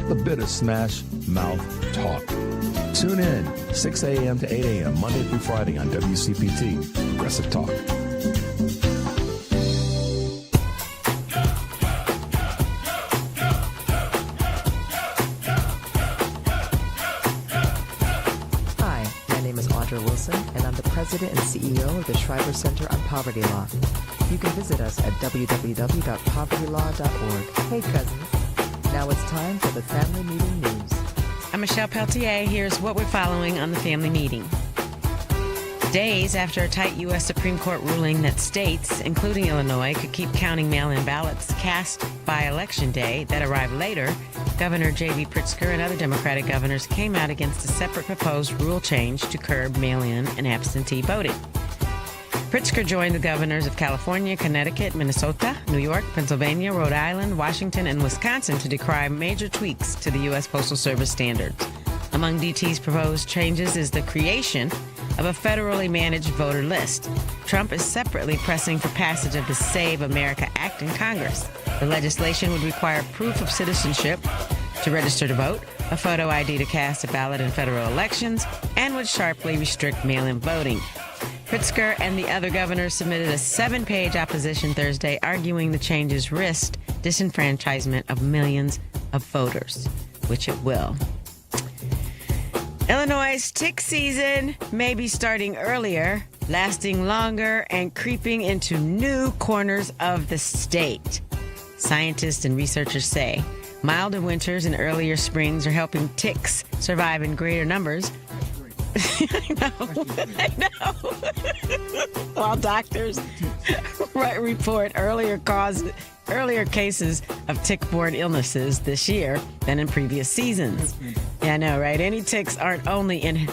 Let the bitter smash mouth talk. Tune in 6 a.m. to 8 a.m. Monday through Friday on WCPT, Progressive Talk. Hi, my name is Audra Wilson, and I'm the president and CEO of the Schreiber Center on Poverty Law. You can visit us at www.povertylaw.org. Hey, cousins. Now it's time for the Family Meeting News. I'm Michelle Peltier. Here's what we're following on the Family Meeting. Days after a tight U.S. Supreme Court ruling that states, including Illinois, could keep counting mail-in ballots cast by Election Day that arrived later, Governor J.B. Pritzker and other Democratic governors came out against a separate proposed rule change to curb mail-in and absentee voting. Pritzker joined the governors of California, Connecticut, Minnesota, New York, Pennsylvania, Rhode Island, Washington, and Wisconsin to decry major tweaks to the U.S. Postal Service standards. Among DT's proposed changes is the creation of a federally managed voter list. Trump is separately pressing for passage of the Save America Act in Congress. The legislation would require proof of citizenship to register to vote, a photo ID to cast a ballot in federal elections, and would sharply restrict mail-in voting. Pritzker and the other governors submitted a 7-page opposition Thursday, arguing the changes risked disenfranchisement of millions of voters, which it will. Illinois' tick season may be starting earlier, lasting longer, and creeping into new corners of the state. Scientists and researchers say milder winters and earlier springs are helping ticks survive in greater numbers. I know. While doctors report earlier cases of tick-borne illnesses this year than in previous seasons. Yeah, I know, right? Ticks aren't only in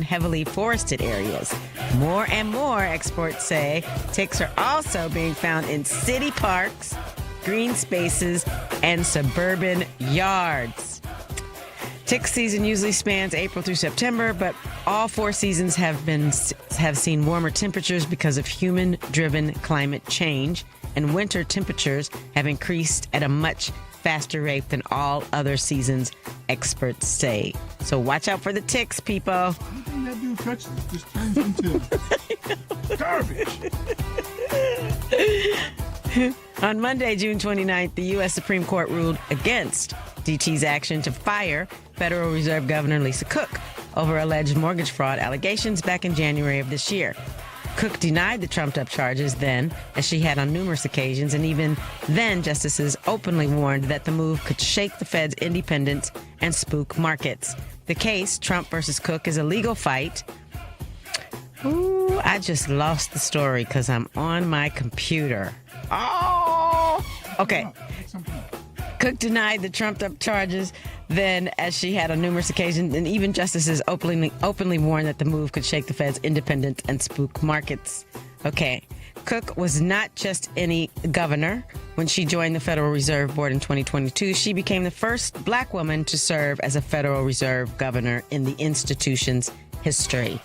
heavily forested areas. More and more, experts say, ticks are also being found in city parks, green spaces, and suburban yards. Tick season usually spans April through September, but all 4 seasons have seen warmer temperatures because of human-driven climate change, and winter temperatures have increased at a much faster rate than all other seasons, experts say. So watch out for the ticks, people. Anything that dude touches just turns into garbage. On Monday, June 29th, the U.S. Supreme Court ruled against DT's action to fire Federal Reserve Governor Lisa Cook over alleged mortgage fraud allegations back in January of this year. Cook denied the trumped-up charges then, as she had on numerous occasions, and even then, justices openly warned that the move could shake the Fed's independence and spook markets. The case, Trump versus Cook, is a legal fight. Ooh, I just lost the story because I'm on my computer. Oh! Okay. Cook denied the trumped-up charges then, as she had on numerous occasions, and even justices openly warned that the move could shake the Fed's independence and spook markets. Okay. Cook was not just any governor. When she joined the Federal Reserve Board in 2022, she became the first black woman to serve as a Federal Reserve governor in the institution's history.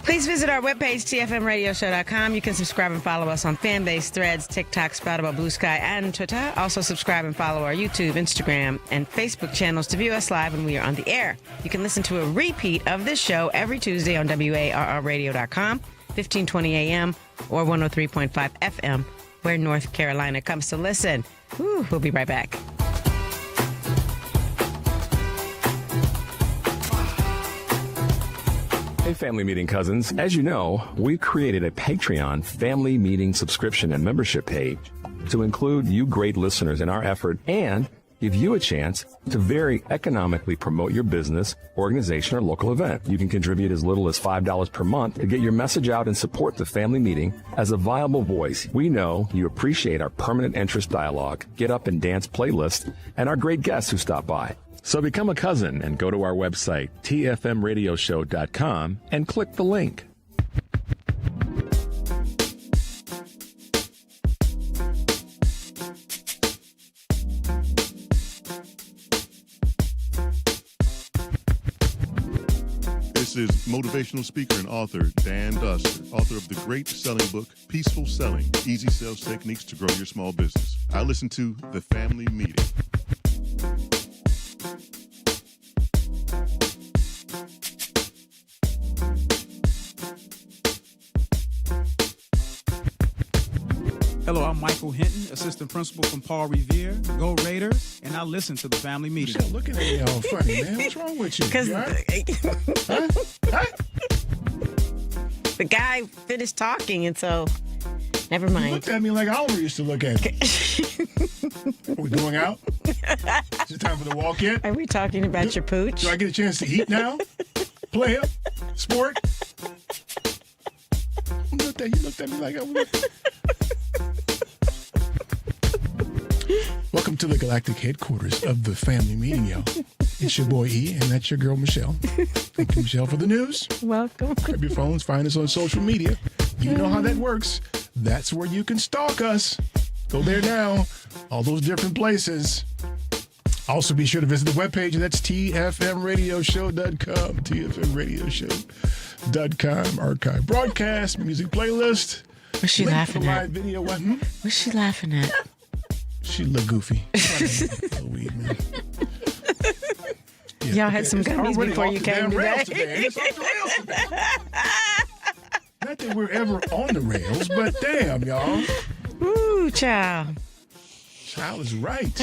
Please visit our webpage, tfmradioshow.com. You can subscribe and follow us on Fanbase, Threads, TikTok, Spoutable, Blue Sky, and Twitter. Also subscribe and follow our YouTube, Instagram, and Facebook channels to view us live when we are on the air. You can listen to a repeat of this show every Tuesday on WARRradio.com, 1520 a.m. or 103.5 FM, where North Carolina comes to listen. Whew, we'll be right back. Hey, Family Meeting cousins. As you know, we created a Patreon Family Meeting subscription and membership page to include you great listeners in our effort and give you a chance to very economically promote your business, organization, or local event. You can contribute as little as $5 per month to get your message out and support the Family Meeting as a viable voice. We know you appreciate our permanent interest dialogue, get up and dance playlist, and our great guests who stop by. So become a cousin and go to our website, tfmradioshow.com, and click the link. This is motivational speaker and author Dan Duster, author of the great-selling book, Peaceful Selling, Easy Sales Techniques to Grow Your Small Business. I listen to The Family Meeting. Michael Hinton, assistant principal from Paul Revere. Go Raiders, and I listen to the family meeting. You're looking at me all funny, man. What's wrong with you? Because You all right? Huh? the guy finished talking, and so never You mind. looked at me like Oliver used to look at me. Are we going out? Is it time for the walk in? Are we talking about your pooch? Do I get a chance to eat now? Player? Sport? You looked at me like I was. Welcome to the galactic headquarters of the family meeting, y'all. It's your boy E, and that's your girl Michelle. Thank you, Michelle, for the news. Welcome. Grab your phones, find us on social media. You know how that works. That's where you can stalk us. Go there now. All those different places. Also, be sure to visit the webpage. That's tfmradioshow.com. tfmradioshow.com. Archive broadcast, music playlist. What's she link laughing for at? live video. What? What's she laughing at? She look goofy. Weed, man. Yeah, Y'all had some it's gummies already before off you the came damn rails today. It's off the rails today. Not that we're ever on the rails, but damn, y'all. Ooh, child. Child is right.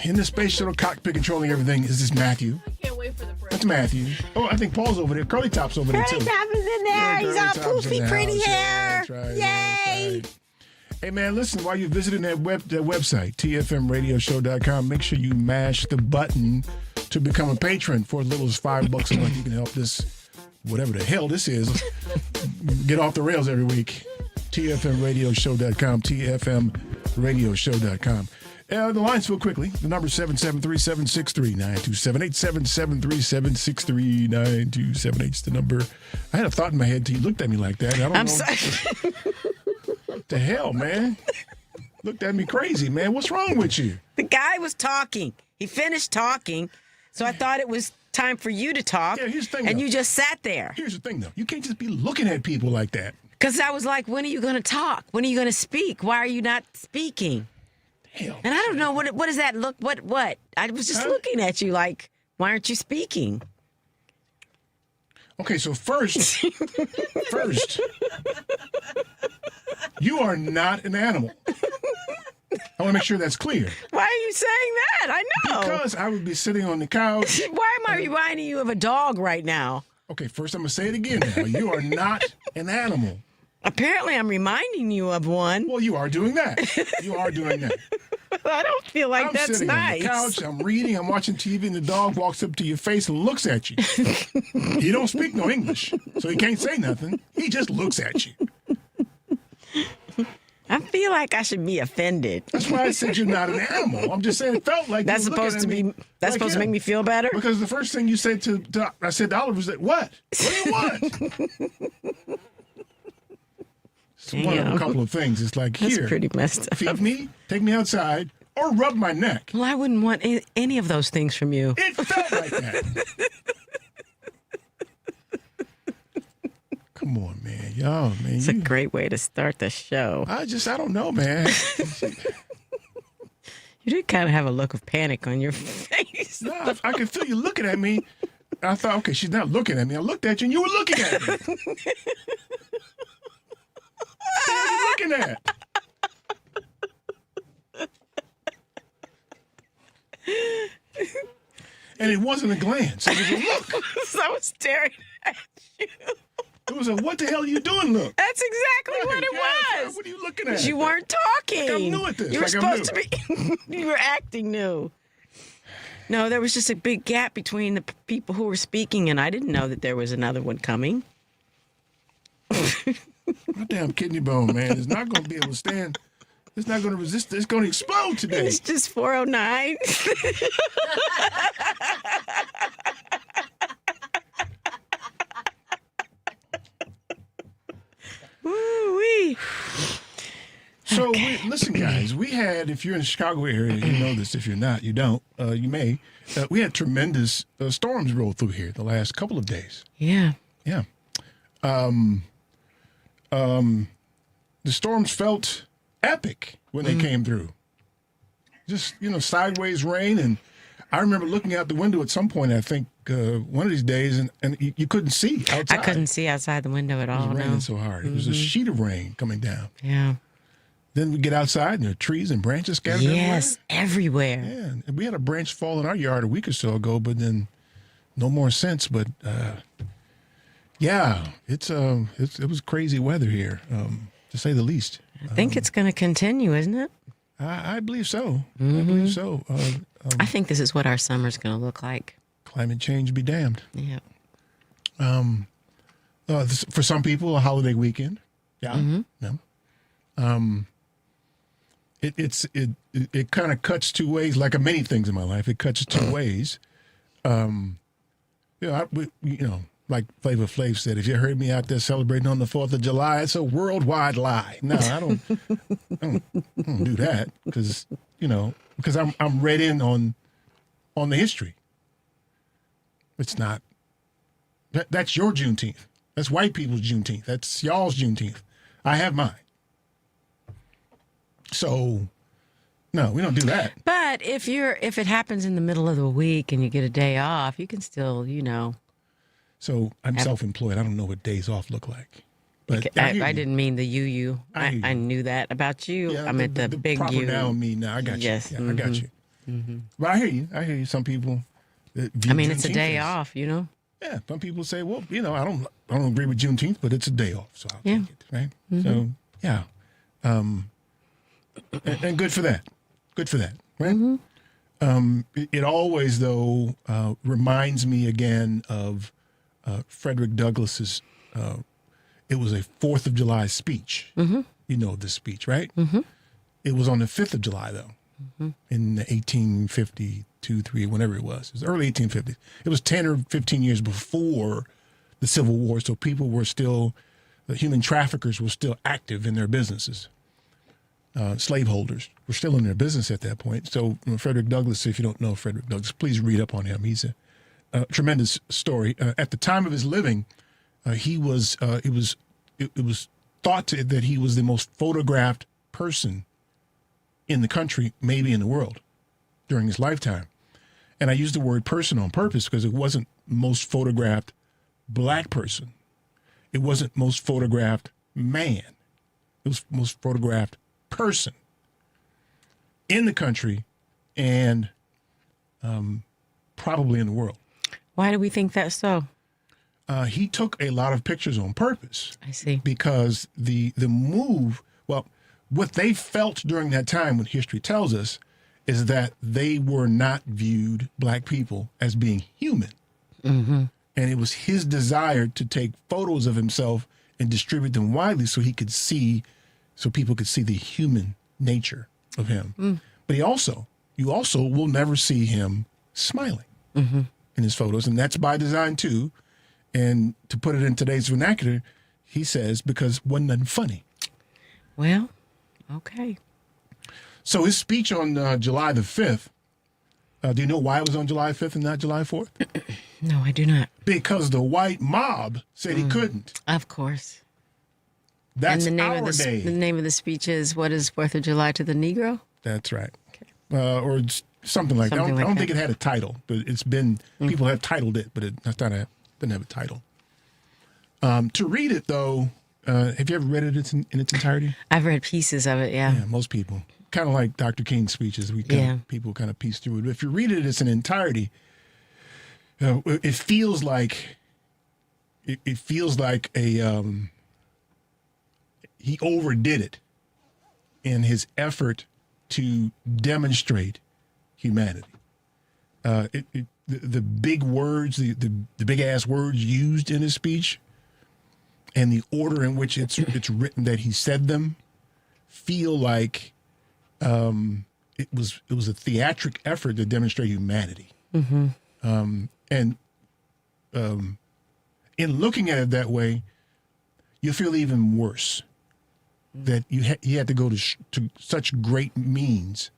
In the space shuttle cockpit controlling everything is this Matthew. I can't wait for the break. That's Matthew. Oh, I think Paul's over there. Curly Top's over there, too. Curly Top is in there. He's Curly all Top's in poofy, the pretty house. hair. Yeah, that's right. Yay. That's right. Hey, man, listen, while you're visiting that website, tfmradioshow.com, make sure you mash the button to become a patron. For as little as $5 a month, you can help this, whatever the hell this is, get off the rails every week. tfmradioshow.com, tfmradioshow.com. The lines fill quickly. The number is 773-763-9278. 773-763-9278 is the number. I had a thought in my head until you looked at me like that. I don't know. I'm sorry. What the hell, man? Looked at me crazy, man. What's wrong with you? The guy was talking. He finished talking, so I thought it was time for you to talk. Yeah, here's the thing, and though. you just sat there. Here's the thing, though. You can't just be looking at people like that. Because I was like, when are you going to talk? When are you going to speak? Why are you not speaking? Hell. And I don't know, what does that look, what? I was just looking at you like, why aren't you speaking? Okay, so first, you are not an animal. I want to make sure that's clear. Why are you saying that? I know. Because I would be sitting on the couch. Why am I reminding you of a dog right now? Okay, first I'm going to say it again now. You are not an animal. Apparently I'm reminding you of one. Well, you are doing that. You are doing that. I don't feel like I'm that's sitting nice. on the couch, I'm reading, I'm watching TV, and the dog walks up to your face and looks at you. He don't speak no English, so he can't say nothing. He just looks at you. I feel like I should be offended. That's why I said you're not an animal. I'm just saying it felt like That's you were supposed to looking at be. me That's like supposed to make him. me feel better. Because the first thing you said to I said to Oliver was that, what? What do you want? It's one of a couple of things. It's like, That's here, pretty messed up. feed me, take me outside, or rub my neck. Well, I wouldn't want any of those things from you. It felt like that. Come on, man. Y'all, man. It's a great way to start the show. I don't know, man. You did kind of have a look of panic on your face. No, I could feel you looking at me. I thought, okay, she's not looking at me. I looked at you and you were looking at me. What are you looking at? And it wasn't a glance. It was a look. So I was staring at you. It was a what the hell are you doing look. That's exactly what it Yeah, was. what are you looking at? You weren't talking. Like I'm new at this. You were Like I'm supposed to be. You were acting new. No, there was just a big gap between the people who were speaking, and I didn't know that there was another one coming. My damn kidney bone, man, is not going to be able to stand. It's not going to resist. It's going to explode today. It's just 409. Woo-wee. So, listen, guys, we had, if you're in the Chicago area, you know this. If you're not, you don't. You may. We had tremendous storms roll through here the last couple of days. Yeah. Yeah. The storms felt epic when they came through. Just, sideways rain. And I remember looking out the window at some point, I think one of these days, and you couldn't see outside. I couldn't see outside the window at It all. was raining No. so hard. It was a sheet of rain coming down. Yeah. Then we get outside, and there are trees and branches scattered Yes, everywhere. everywhere. Yeah, and we had a branch fall in our yard a week or so ago, but then no more since. But yeah, it was crazy weather here, to say the least. I think it's going to continue, isn't it? I believe so. I believe so. I think this is what our summer's going to look like. Climate change be damned. Yeah. For some people, a holiday weekend. Yeah. Yeah. It kind of cuts two ways, like many things in my life. It cuts two ways. Like Flavor Flav said, if you heard me out there celebrating on the 4th of July, it's a worldwide lie. No, I don't do that because I'm read in on the history. It's not. That's your Juneteenth. That's white people's Juneteenth. That's y'all's Juneteenth. I have mine. So, no, we don't do that. But if it happens in the middle of the week and you get a day off, you can still, So I'm self-employed. I don't know what days off look like. But I didn't mean the you. I knew that about you. Yeah, I meant the big proper you. noun me now. I got you. Yes. Yeah, I got you. Mm-hmm. But I hear you. I hear you. Some people. I mean, it's a day off, Yeah. Some people say, well, I don't agree with Juneteenth, but it's a day off, so I'll take it. Right. Mm-hmm. So yeah. And good for that. Good for that. Right. Mm-hmm. It always though reminds me again of Frederick Douglass's. It was a 4th of July speech. Mm-hmm. You know this speech, right? Mm-hmm. It was on the 5th of July, though, in 1852, 3, whenever it was. It was early 1850s. It was 10 or 15 years before the Civil War, so people were still, the human traffickers were still active in their businesses. Slaveholders were still in their business at that point. So Frederick Douglass, if you don't know Frederick Douglass, please read up on him. He's a tremendous story. At the time of his living, it was thought that he was the most photographed person in the country, maybe in the world, during his lifetime. And I use the word person on purpose because it wasn't most photographed black person. It wasn't most photographed man. It was most photographed person in the country and probably in the world. Why do we think that's so? He took a lot of pictures on purpose. I see. Because the move, well, what they felt during that time, what history tells us, is that they were not viewed, black people, as being human. Mm-hmm. And it was his desire to take photos of himself and distribute them widely so people could see the human nature of him. Mm. But you also will never see him smiling in his photos. And that's by design too. And to put it in today's vernacular, he says, because wasn't nothing funny. Well, okay. So his speech on July the 5th, do you know why it was on July 5th and not July 4th? No, I do not. Because the white mob said he couldn't. Of course. That's and our day. The name of the speech is, what is 4th of July to the Negro? That's right. Okay. Or something like that. I don't think it had a title, but it's been, people have titled it, but it didn't have a title. To read it, though, have you ever read it in its entirety? I've read pieces of it, yeah. Yeah, most people. Kind of like Dr. King's speeches. People kind of piece through it. But if you read it in its entirety, it feels like he overdid it in his effort to demonstrate humanity. The big words, the big ass words used in his speech, and the order in which it's written that he said them, feel like it was a theatric effort to demonstrate humanity. Mm-hmm. And in looking at it that way, you feel even worse that you had to go to such great means,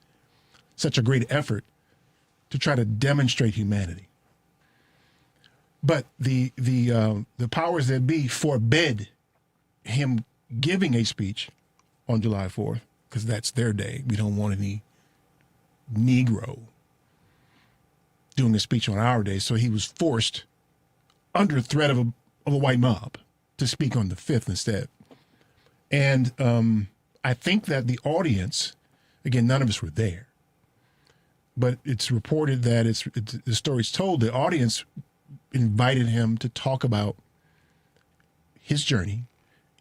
such a great effort to try to demonstrate humanity. But the powers that be forbid him giving a speech on July 4th because that's their day. We don't want any Negro doing a speech on our day, so he was forced under threat of a white mob to speak on the 5th instead. And I think that the audience, again, none of us were there, but it's reported that the story's told, the audience invited him to talk about his journey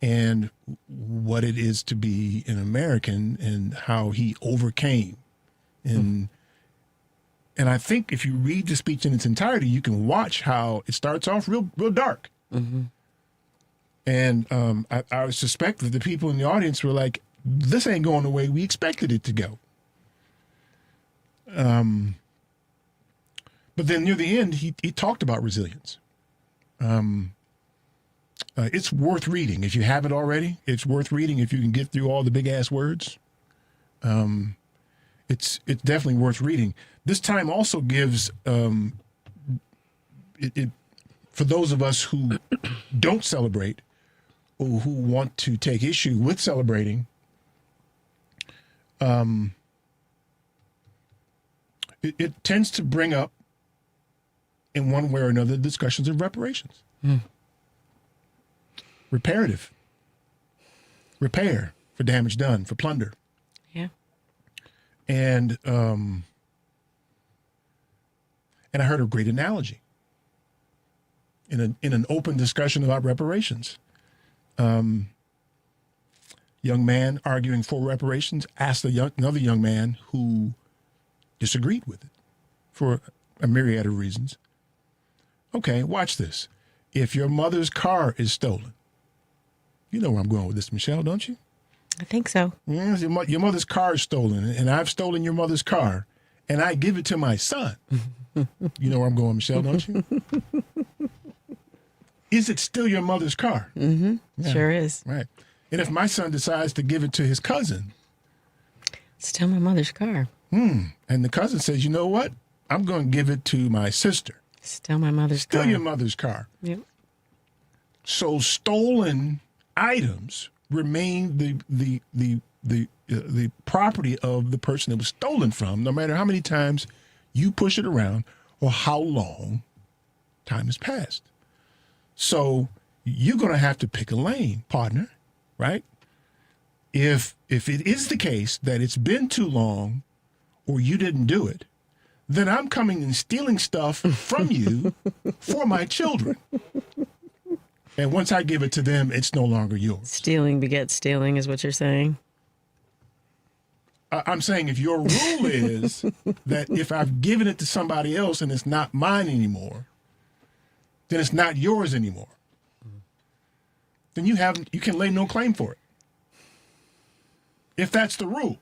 and what it is to be an American and how he overcame. And I think if you read the speech in its entirety, you can watch how it starts off real dark. Mm-hmm. And I suspect that the people in the audience were like, this ain't going the way we expected it to go. But then near the end, he talked about resilience. It's worth reading. If you haven't already, it's worth reading if you can get through all the big-ass words. It's definitely worth reading. This time also gives, for those of us who don't celebrate or who want to take issue with celebrating, it tends to bring up, in one way or another, discussions of reparations. Reparative. Repair for damage done, for plunder. Yeah. And I heard a great analogy in an open discussion about reparations. Young man arguing for reparations asked another young man who disagreed with it for a myriad of reasons. Okay, watch this. If your mother's car is stolen, you know where I'm going with this, Michelle, don't you? I think so. Yes, your mother's car is stolen, and I've stolen your mother's car, and I give it to my son. You know where I'm going, Michelle, don't you? Is it still your mother's car? Mm-hmm. Yeah, sure is. Right. And if my son decides to give it to his cousin, it's still my mother's car. And the cousin says, you know what? I'm going to give it to my sister. Still my mother's car. Still your mother's car. Yep. So stolen items remain the property of the person it was stolen from, no matter how many times you push it around or how long time has passed. So you're going to have to pick a lane, partner, right? If it is the case that it's been too long or you didn't do it, then I'm coming and stealing stuff from you for my children. And once I give it to them, it's no longer yours. Stealing begets stealing is what you're saying? I'm saying if your rule is that if I've given it to somebody else and it's not mine anymore, then it's not yours anymore. Then you can lay no claim for it. If that's the rule.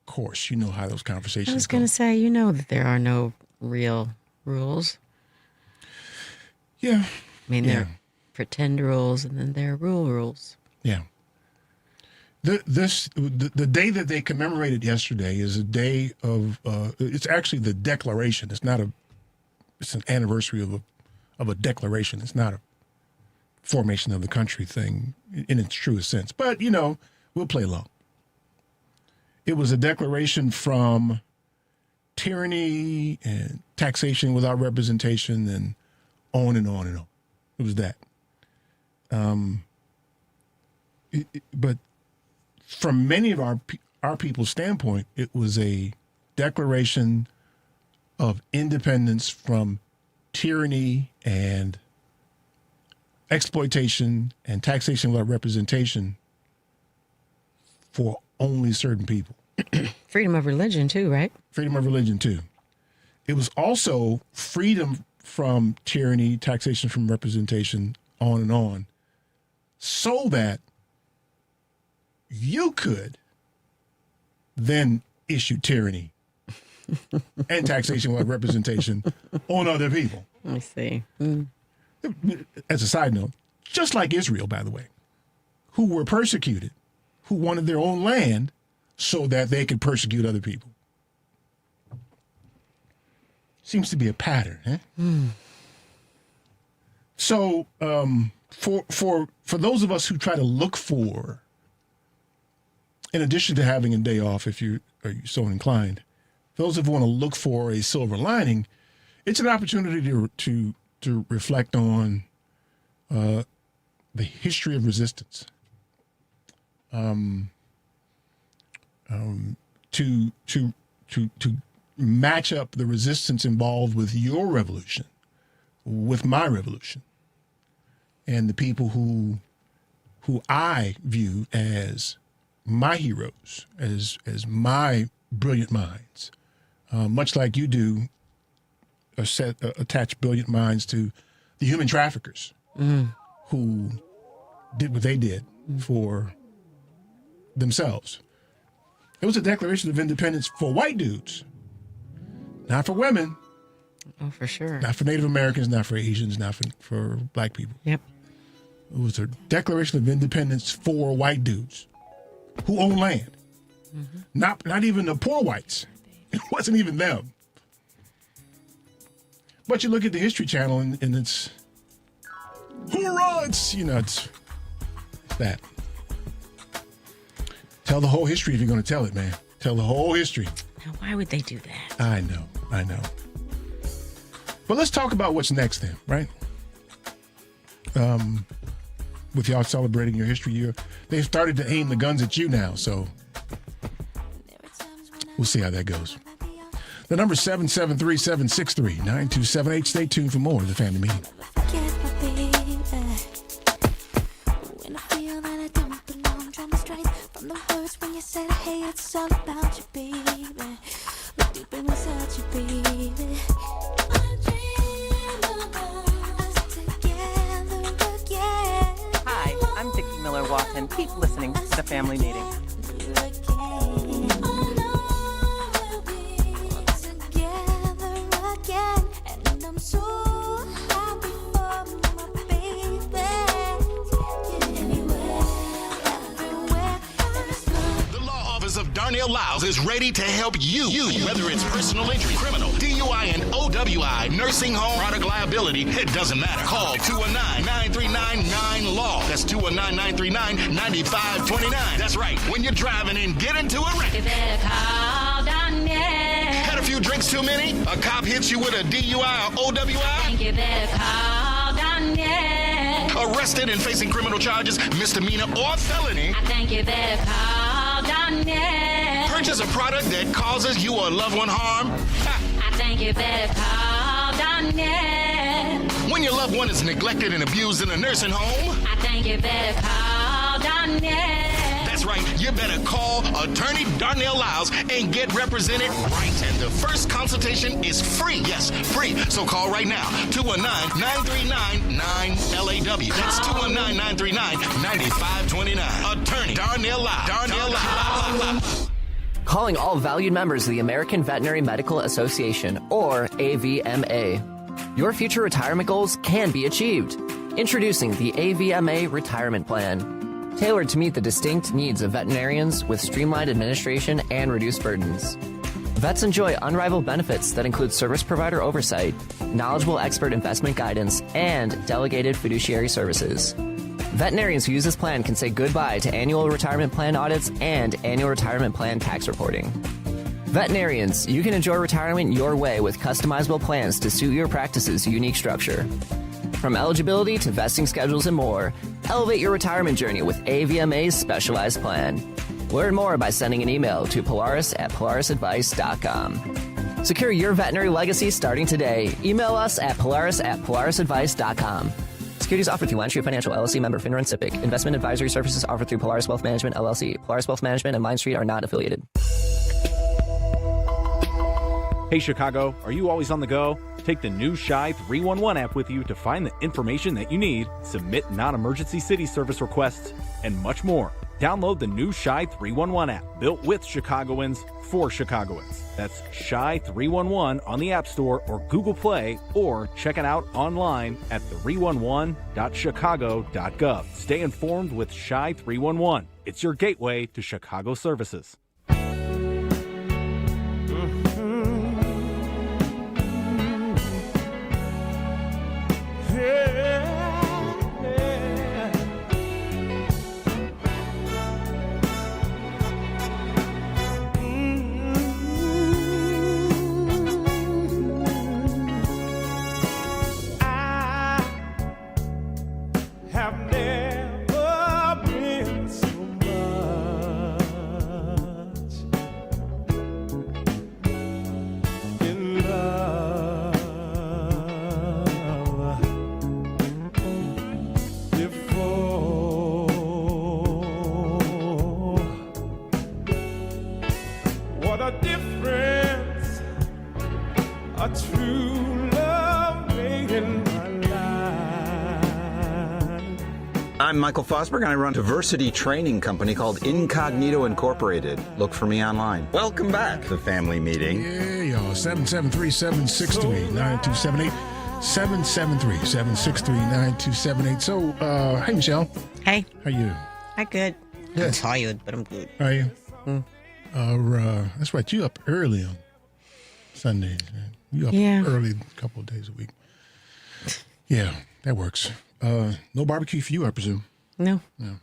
Of course, you know how those conversations go. I was going to say, you know that there are no real rules. Yeah. I mean, there are pretend rules and then there are rules. Yeah. The day that they commemorated yesterday is a day of, it's actually the declaration. It's not it's an anniversary of a declaration. It's not a formation of the country thing in its truest sense. But, you know, we'll play along. It was a declaration from tyranny and taxation without representation and on and on and on. It was that. But from many of our people's standpoint, it was a declaration of independence from tyranny and exploitation and taxation without representation for only certain people. Freedom of religion too, right? Freedom of religion too. It was also freedom from tyranny, taxation from representation, on and on, so that you could then issue tyranny and taxation without representation on other people. I see. As a side note, just like Israel, by the way, who were persecuted, who wanted their own land so that they could persecute other people. Seems to be a pattern, huh? So for those of us who try to look for, in addition to having a day off, if you are so inclined, those who want to look for a silver lining, it's an opportunity to reflect on the history of resistance. To match up the resistance involved with your revolution, with my revolution, and the people who I view as my heroes, as my brilliant minds, much like you do attach brilliant minds to the human traffickers who did what they did for themselves. It was a Declaration of Independence for white dudes, not for women. Oh, for sure. Not for Native Americans, not for Asians, not for black people. Yep. It was a Declaration of Independence for white dudes who own land. Not even the poor whites. It wasn't even them. But you look at the History Channel and it's, hoorah! It's that. Tell the whole history if you're going to tell it, man. Tell the whole history. Now, why would they do that? I know. But let's talk about what's next then, right? With y'all celebrating your history year, they've started to aim the guns at you now, so we'll see how that goes. The number is 773-763-9278. Stay tuned for more of the Family Meeting. It's all about you, baby. Look deep inside you, baby. Hi, I'm Vicki Miller Walton. Keep listening to the Family Meeting. Of Darnell Lyles is ready to help you. Whether it's personal injury, criminal, DUI, and OWI, nursing home, product liability, it doesn't matter. Call 219-939-9LAW. That's 219-939-9529. That's right. When you're driving and get into a wreck. You better call Darnell. Had a few drinks too many? A cop hits you with a DUI or OWI? I think you better call Darnell. Arrested and facing criminal charges, misdemeanor or felony? I think you better call Darnell. Purchase a product that causes you or a loved one harm? I think you better call Darnell. When your loved one is neglected and abused in a nursing home? I think you better call Darnell. That's right, you better call Attorney Darnell Lyles and get represented right. And the first consultation is free. Yes, free. So call right now. 219-939-9LAW. That's 219-939-9529. Attorney Darnell Lyles. Darnell Lyles. Calling all valued members of the American Veterinary Medical Association, or AVMA. Your future retirement goals can be achieved. Introducing the AVMA Retirement Plan. Tailored to meet the distinct needs of veterinarians with streamlined administration and reduced burdens. Vets enjoy unrivaled benefits that include service provider oversight, knowledgeable expert investment guidance, and delegated fiduciary services. Veterinarians who use this plan can say goodbye to annual retirement plan audits and annual retirement plan tax reporting. Veterinarians, you can enjoy retirement your way with customizable plans to suit your practice's unique structure. From eligibility to vesting schedules and more, elevate your retirement journey with AVMA's specialized plan. Learn more by sending an email to polaris@polarisadvice.com. Secure your veterinary legacy starting today. Email us at polaris@polarisadvice.com. Securities offered through LineStreet Financial, LLC, member FINRA and SIPC. Investment advisory services offered through Polaris Wealth Management, LLC. Polaris Wealth Management and LineStreet are not affiliated. Hey Chicago, are you always on the go? Take the new Shy 311 app with you to find the information that you need, submit non-emergency city service requests, and much more. Download the new Shy 311 app, built with Chicagoans for Chicagoans. That's Shy 311 on the App Store or Google Play, or check it out online at 311.chicago.gov. Stay informed with Shy 311. It's your gateway to Chicago services. What a difference a true love made in my life. I'm Michael Fosberg, and I run a diversity training company called Incognito Incorporated. Look for me online. Welcome back to Family Meeting. Yeah, y'all. 773-763-9278. 773-763-9278. So, hey, Michelle. Hey. How you? I'm good. Yeah. I'm tired, but I'm good. How you? That's right. You up early on Sundays, man. You up early a couple of days a week. Yeah, that works. No barbecue for you, I presume. No. Yeah.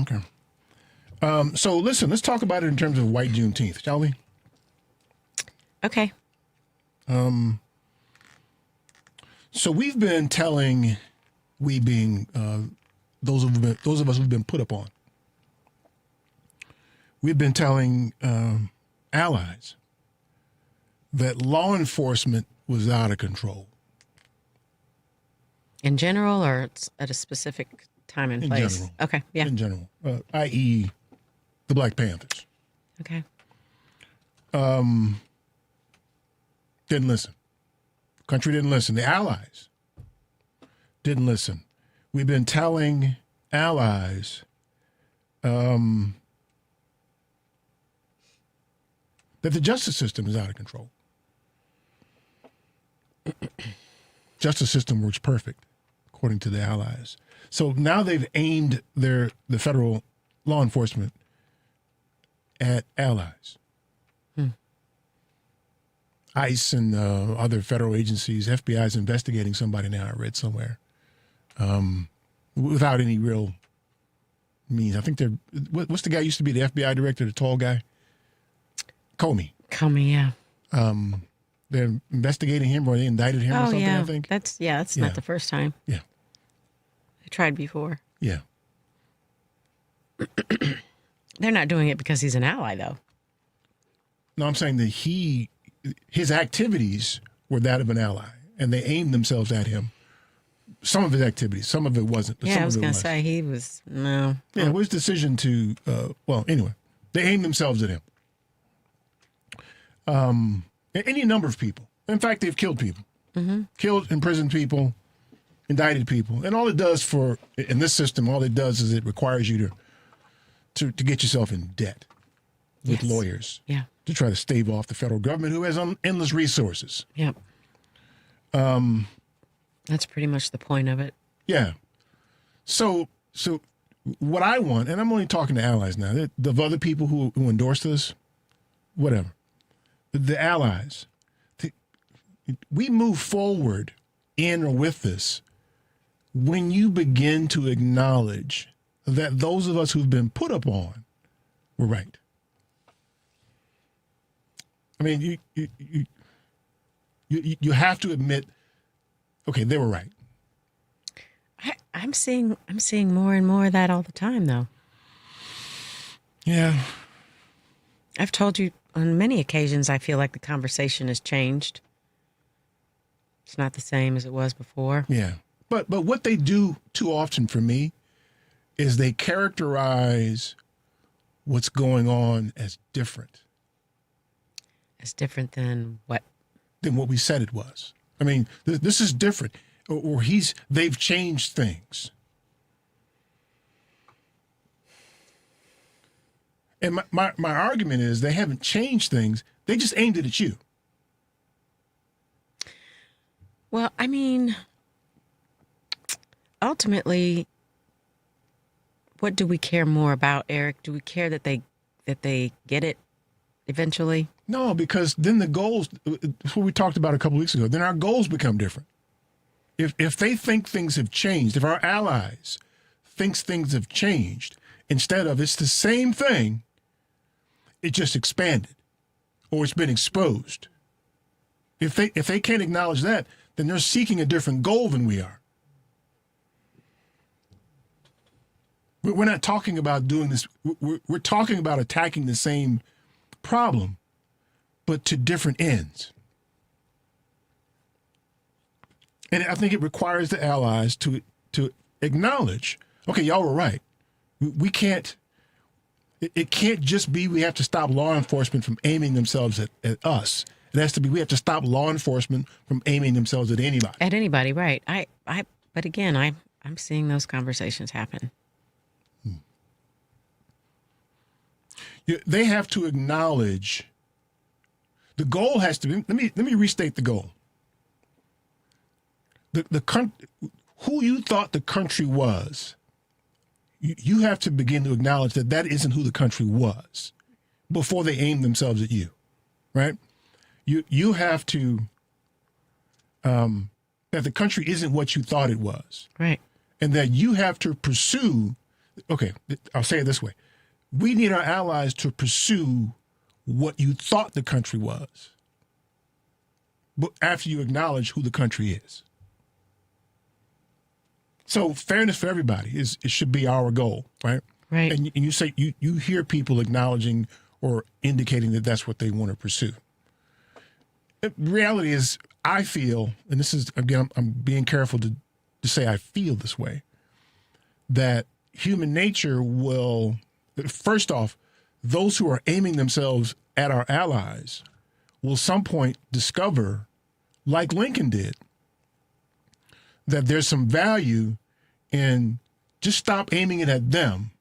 Okay. So listen, let's talk about it in terms of White Juneteenth, shall we? Okay. So we've been telling, we being those of us who've been put upon, we've been telling allies that law enforcement was out of control. In general, or it's at a specific time and place? In general. Okay, yeah. In general, i.e. the Black Panthers. Okay. Didn't listen. Country didn't listen. The allies didn't listen. We've been telling allies that the justice system is out of control. Justice system works perfect, according to the allies. So now they've aimed the federal law enforcement at allies. ICE and other federal agencies, FBI is investigating somebody now, I read somewhere, without any real means. I think they're, what's the guy who used to be the FBI director, the tall guy? Comey, yeah. They're investigating him, or they indicted him or something, I think. That's not the first time. Yeah. They tried before. Yeah. They're not doing it because he's an ally, though. No, I'm saying that his activities were that of an ally, and they aimed themselves at him. Some of his activities, some of it wasn't. But I was going to say he was, no. Yeah, it was decision to, anyway, they aimed themselves at him. Any number of people. In fact, they've killed people. Mm-hmm. Killed, imprisoned people, indicted people. And all it does in this system, all it does is it requires you to get yourself in debt with lawyers. Yeah. To try to stave off the federal government, who has endless resources. Yep. That's pretty much the point of it. Yeah. So what I want, and I'm only talking to allies now, the other people who endorse this, whatever, the allies, we move forward in or with this when you begin to acknowledge that those of us who've been put upon were right. I mean, you have to admit, okay, they were right. I'm seeing more and more of that all the time, though. Yeah. I've told you on many occasions I feel like the conversation has changed. It's not the same as it was before. Yeah. But what they do too often for me is they characterize what's going on as different. As different than what? Than what we said it was. I mean, this is different. Or they've changed things. And my argument is they haven't changed things. They just aimed it at you. Well, I mean, ultimately, what do we care more about, Eric? Do we care that they get it eventually? No, because then the goals, what we talked about a couple weeks ago, then our goals become different. If they think things have changed, if our allies thinks things have changed, instead of it's the same thing, it just expanded or it's been exposed. If they can't acknowledge that, then they're seeking a different goal than we are. We're not talking about doing this. We're talking about attacking the same problem, but to different ends. And I think it requires the allies to acknowledge, okay, y'all were right. We can't, It can't just be we have to stop law enforcement from aiming themselves at us. It has to be we have to stop law enforcement from aiming themselves at anybody. At anybody, right. But again, I'm seeing those conversations happen. They have to acknowledge the goal has to be, let me restate the goal. Who you thought the country was, you have to begin to acknowledge that isn't who the country was before they aim themselves at you, right? You have to, that the country isn't what you thought it was. Right. And that you have to pursue, okay, I'll say it this way. We need our allies to pursue what you thought the country was, but after you acknowledge who the country is. So fairness for everybody it should be our goal, right? Right. And you say you hear people acknowledging or indicating that that's what they want to pursue. The reality is, I feel, and this is again, I'm being careful to say I feel this way, that human nature will. First off, those who are aiming themselves at our allies will some point discover, like Lincoln did, that there's some value in just stop aiming it at them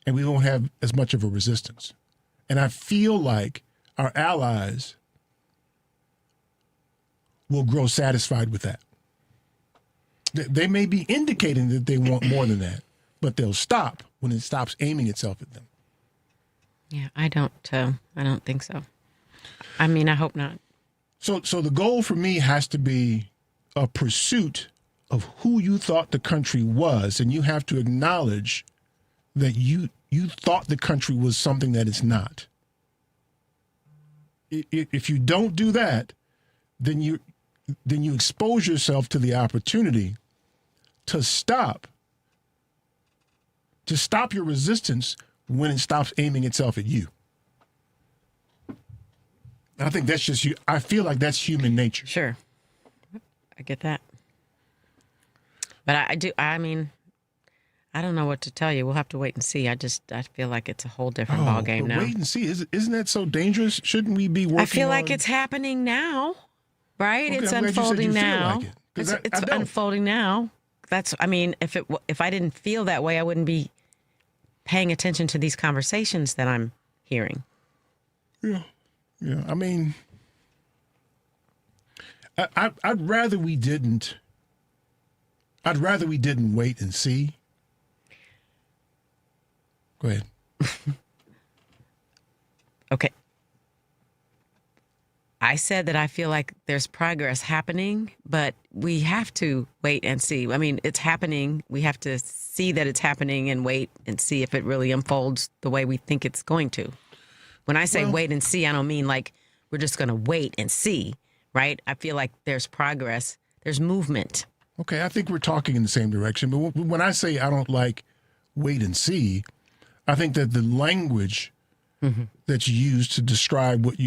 and we won't have as much of a resistance. And I feel like our allies will grow satisfied with that. They may be indicating that they want more than that, but they'll stop when it stops aiming itself at them. Yeah, I don't think so. I mean, I hope not. So the goal for me has to be a pursuit of who you thought the country was, and you have to acknowledge that you thought the country was something that it's not. If you don't do that, then you expose yourself to the opportunity to stop your resistance when it stops aiming itself at you. I think that's just you. I feel like that's human nature. Sure. I get that. But I mean, I don't know what to tell you. We'll have to wait and see. I feel like it's a whole different ballgame now. Wait and see. Isn't that so dangerous? Shouldn't we be working I feel like it's happening now, right? Okay, it's I'm glad unfolding you said you now. feel like it, It's unfolding now. If I didn't feel that way, I wouldn't be paying attention to these conversations that I'm hearing. Yeah. I mean, I'd rather we didn't. I'd rather we didn't wait and see. Go ahead. Okay. I said that I feel like there's progress happening, but we have to wait and see. I mean, it's happening. We have to see that it's happening and wait and see if it really unfolds the way we think it's going to. When I say wait and see, I don't mean like we're just going to wait and see, right? I feel like there's progress. There's movement. Okay, I think we're talking in the same direction. But when I say I don't like wait and see, I think that the language that's used to describe what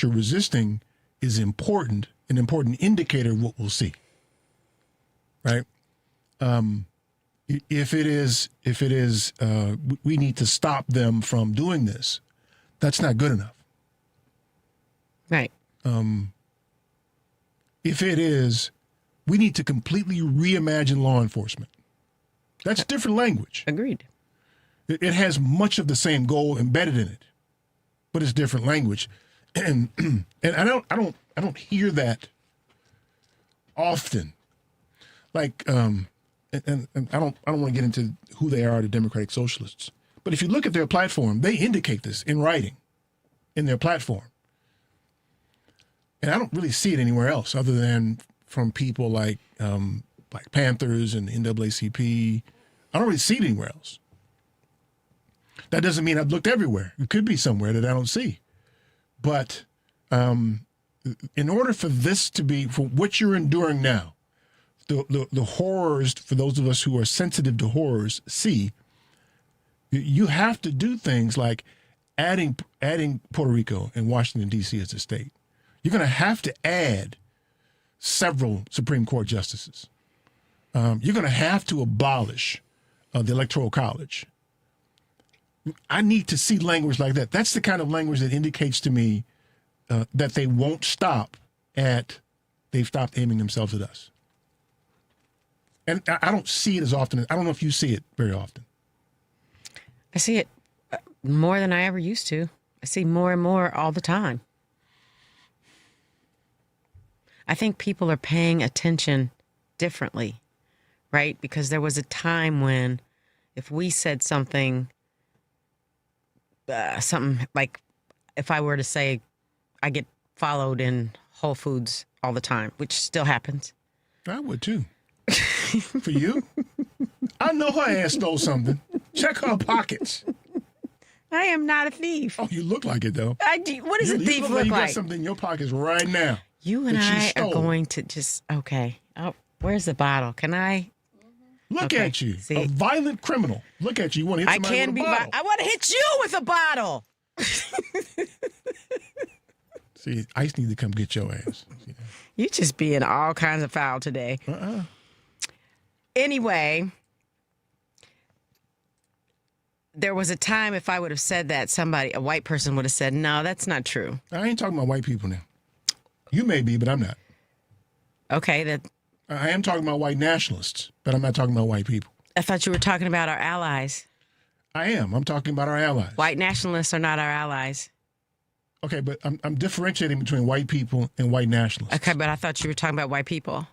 you're resisting is important, an important indicator of what we'll see. Right? If it is, we need to stop them from doing this, that's not good enough. Right. If it is, we need to completely reimagine law enforcement. That's different language. Agreed. It has much of the same goal embedded in it, but it's different language, and I don't hear that often. Like, and I don't want to get into who they are, the Democratic Socialists, but if you look at their platform, they indicate this in writing, in their platform, and I don't really see it anywhere else other than from people like Black Panthers and NAACP. I don't really see it anywhere else. That doesn't mean I've looked everywhere. It could be somewhere that I don't see. But in order for this to be, for what you're enduring now, the horrors, for those of us who are sensitive to horrors, see, you have to do things like adding Puerto Rico and Washington, D.C. as a state. You're going to have to add several Supreme Court justices. You're going to have to abolish the Electoral College. I need to see language like that. That's the kind of language that indicates to me that they won't stop at they've stopped aiming themselves at us. And I don't see it as often. I don't know if you see it very often. I see it more than I ever used to. I see more and more all the time. I think people are paying attention differently, right? Because there was a time when if we said something like if I were to say I get followed in Whole Foods all the time, which still happens. I would too. For you? I know her ass stole something. Check her pockets. I am not a thief. Oh, you look like it though. What does a thief look like? You got something in your pockets right now. You and I are going to just, okay. Oh, where's the bottle? Can I? Look at you. See? A violent criminal. Look at you. You want to hit somebody with a bottle. I want to hit you with a bottle. See, ICE need to come get your ass. You just being all kinds of foul today. Anyway, there was a time if I would have said that, a white person would have said, no, that's not true. I ain't talking about white people now. You may be, but I'm not. Okay. I am talking about white nationalists, but I'm not talking about white people. I thought you were talking about our allies. I am. I'm talking about our allies. White nationalists are not our allies. Okay, but I'm differentiating between white people and white nationalists. Okay, but I thought you were talking about white people.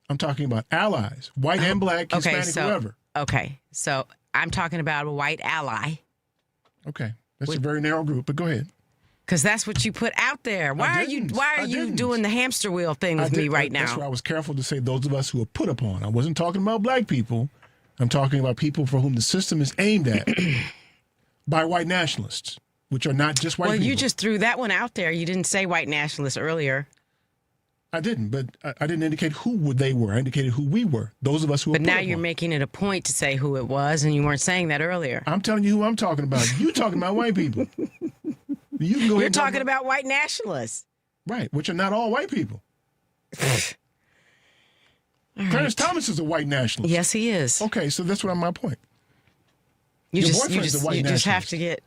I'm talking about allies, white and black, Hispanic, whoever. Okay, so I'm talking about a white ally. Okay, that's a very narrow group, but go ahead. Because that's what you put out there. Why are you doing the hamster wheel thing with me right now? That's why I was careful to say those of us who are put upon. I wasn't talking about black people. I'm talking about people for whom the system is aimed at by white nationalists, which are not just white people. Well, you just threw that one out there. You didn't say white nationalists earlier. I didn't, but I didn't indicate who they were. I indicated who we were, those of us who were put upon. But now you're making it a point to say who it was, and you weren't saying that earlier. I'm telling you who I'm talking about. You're talking about white people. You can go You're talking about white nationalists. Right, which are not all white people. Clarence Thomas is a white nationalist. Yes, he is. Okay, so that's my point. You just have to get...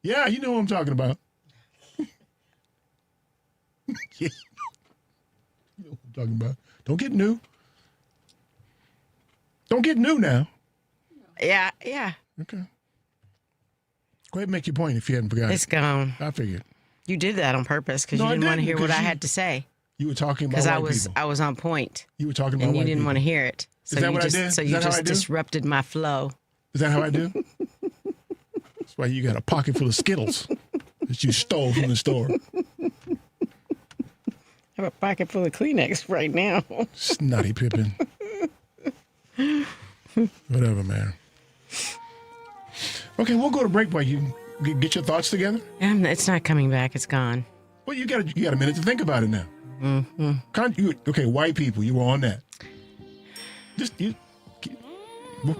Yeah, you know what I'm talking about. Yeah. You know what I'm talking about. Don't get new. Don't get new now. Yeah. Okay. Go ahead and make your point if you hadn't forgotten. It's gone. I figured. You did that on purpose because you didn't want to hear what I had to say. You were talking about white people. I was on point. You were talking about white people. And you didn't want to hear it. So Is that what I did? So you just disrupted my flow. Is that how I do? That's why you got a pocket full of Skittles that you stole from the store. I have a pocket full of Kleenex right now. Snotty Pippin. Whatever, man. Okay, we'll go to break while you get your thoughts together. It's not coming back. It's gone. Well, you got a minute to think about it now. Mm-hmm. Okay, white people, you were on that. Just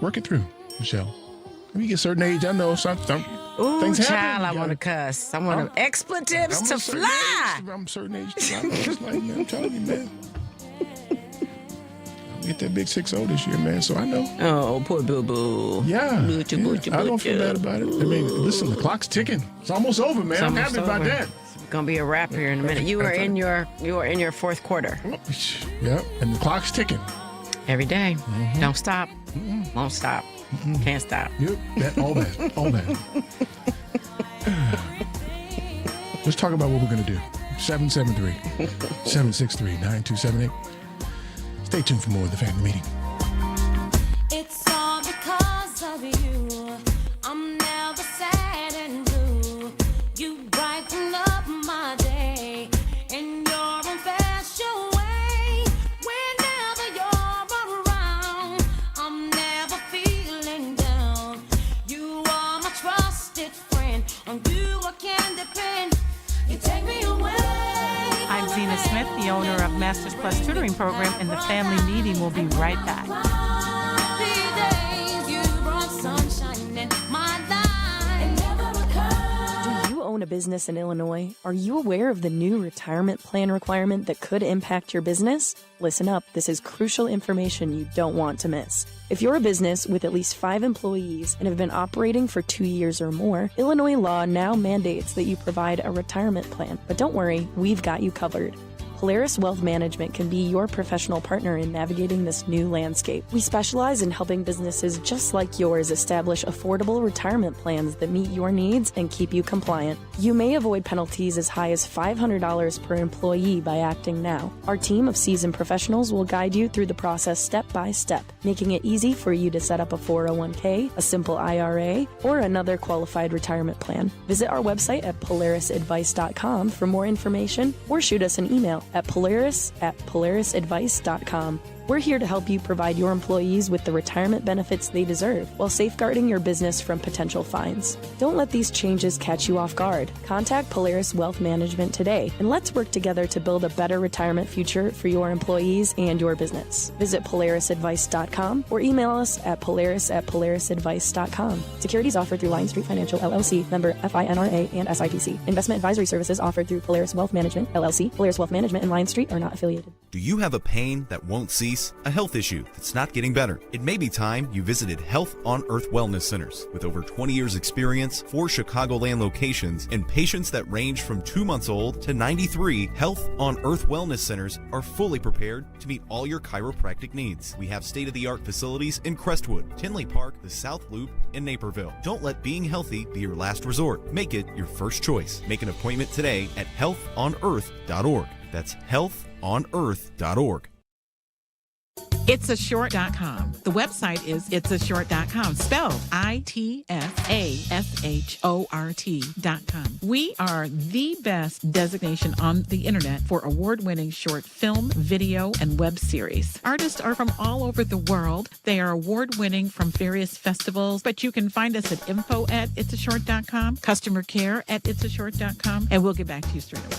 work it through, Michelle. When you get a certain age, I know something. Ooh, things child, happen. I want to cuss. I want expletives to fly. I'm a certain age. I'm telling you, man. Get that big 6-0 this year, man, so I know. Oh, poor boo-boo. Yeah. I don't feel bad about it. I mean, listen, the clock's ticking. It's almost over, man. I'm happy about that. It's going to be a wrap here in a minute. You are in your fourth quarter. Yeah, and the clock's ticking. Every day. Mm-hmm. Don't stop. Won't stop. Can't stop. Yep, all that. Let's talk about what we're going to do. 773-763-9278. Stay tuned for more of the family meeting. It's all because of you. I'm never sad and blue. You brighten up my day in your own special way. Whenever you're around, I'm never feeling down. You are my trusted friend. On you I can depend. You take me away. I'm Zena Smith, the owner of Masters Plus Tutoring Program, and the family meeting will be right back. Do you own own a business in Illinois, are you aware of the new retirement plan requirement that could impact your business? Listen up, this is crucial information you don't want to miss. If you're a business with at least 5 employees and have been operating for 2 years or more, Illinois law now mandates that you provide a retirement plan. But don't worry, we've got you covered. Polaris Wealth Management can be your professional partner in navigating this new landscape. We specialize in helping businesses just like yours establish affordable retirement plans that meet your needs and keep you compliant. You may avoid penalties as high as $500 per employee by acting now. Our team of seasoned professionals will guide you through the process step by step, making it easy for you to set up a 401k, a simple IRA, or another qualified retirement plan. Visit our website at polarisadvice.com for more information or shoot us an email at polarisadvice.com. We're here to help you provide your employees with the retirement benefits they deserve while safeguarding your business from potential fines. Don't let these changes catch you off guard. Contact Polaris Wealth Management today, and let's work together to build a better retirement future for your employees and your business. Visit polarisadvice.com or email us at polaris@polarisadvice.com. Securities offered through Lion Street Financial, LLC, member FINRA and SIPC. Investment advisory services offered through Polaris Wealth Management, LLC. Polaris Wealth Management and Lion Street are not affiliated. Do you have a pain that won't cease? A health issue that's not getting better? It may be time you visited Health on Earth Wellness Centers. With over 20 years experience, 4 Chicagoland locations, and patients that range from 2 months old to 93, Health on Earth Wellness Centers are fully prepared to meet all your chiropractic needs. We have state-of-the-art facilities in Crestwood, Tinley Park, the South Loop, and Naperville. Don't let being healthy be your last resort. Make it your first choice. Make an appointment today at healthonearth.org. That's healthonearth.org. Itsashort.com. The website is itsashort.com, spelled ITSASHORT.com. We are the best designation on the internet for award-winning short film, video, and web series. Artists are from all over the world. They are award-winning from various festivals, but you can find us at info@itsashort.com, customer care at itsashort.com, and we'll get back to you straight away.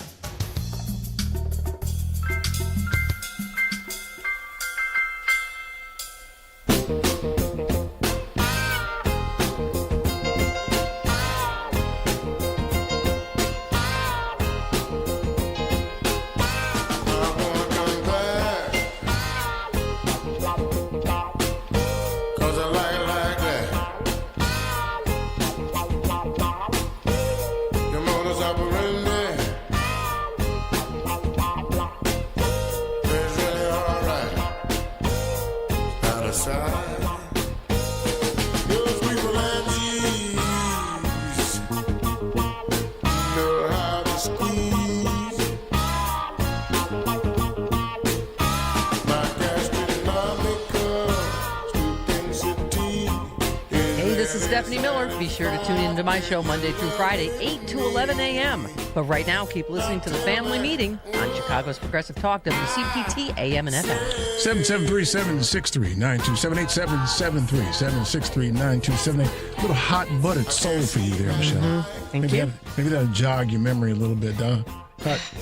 Be sure to tune in to my show Monday through Friday, 8 to 11 a.m. But right now, keep listening to The Family Meeting on Chicago's Progressive Talk, WCPT, AM and FM. 773-763-9278, 737-737-639-278. A little hot buttered soul for you there, Michelle. Thank you. Maybe that'll jog your memory a little bit,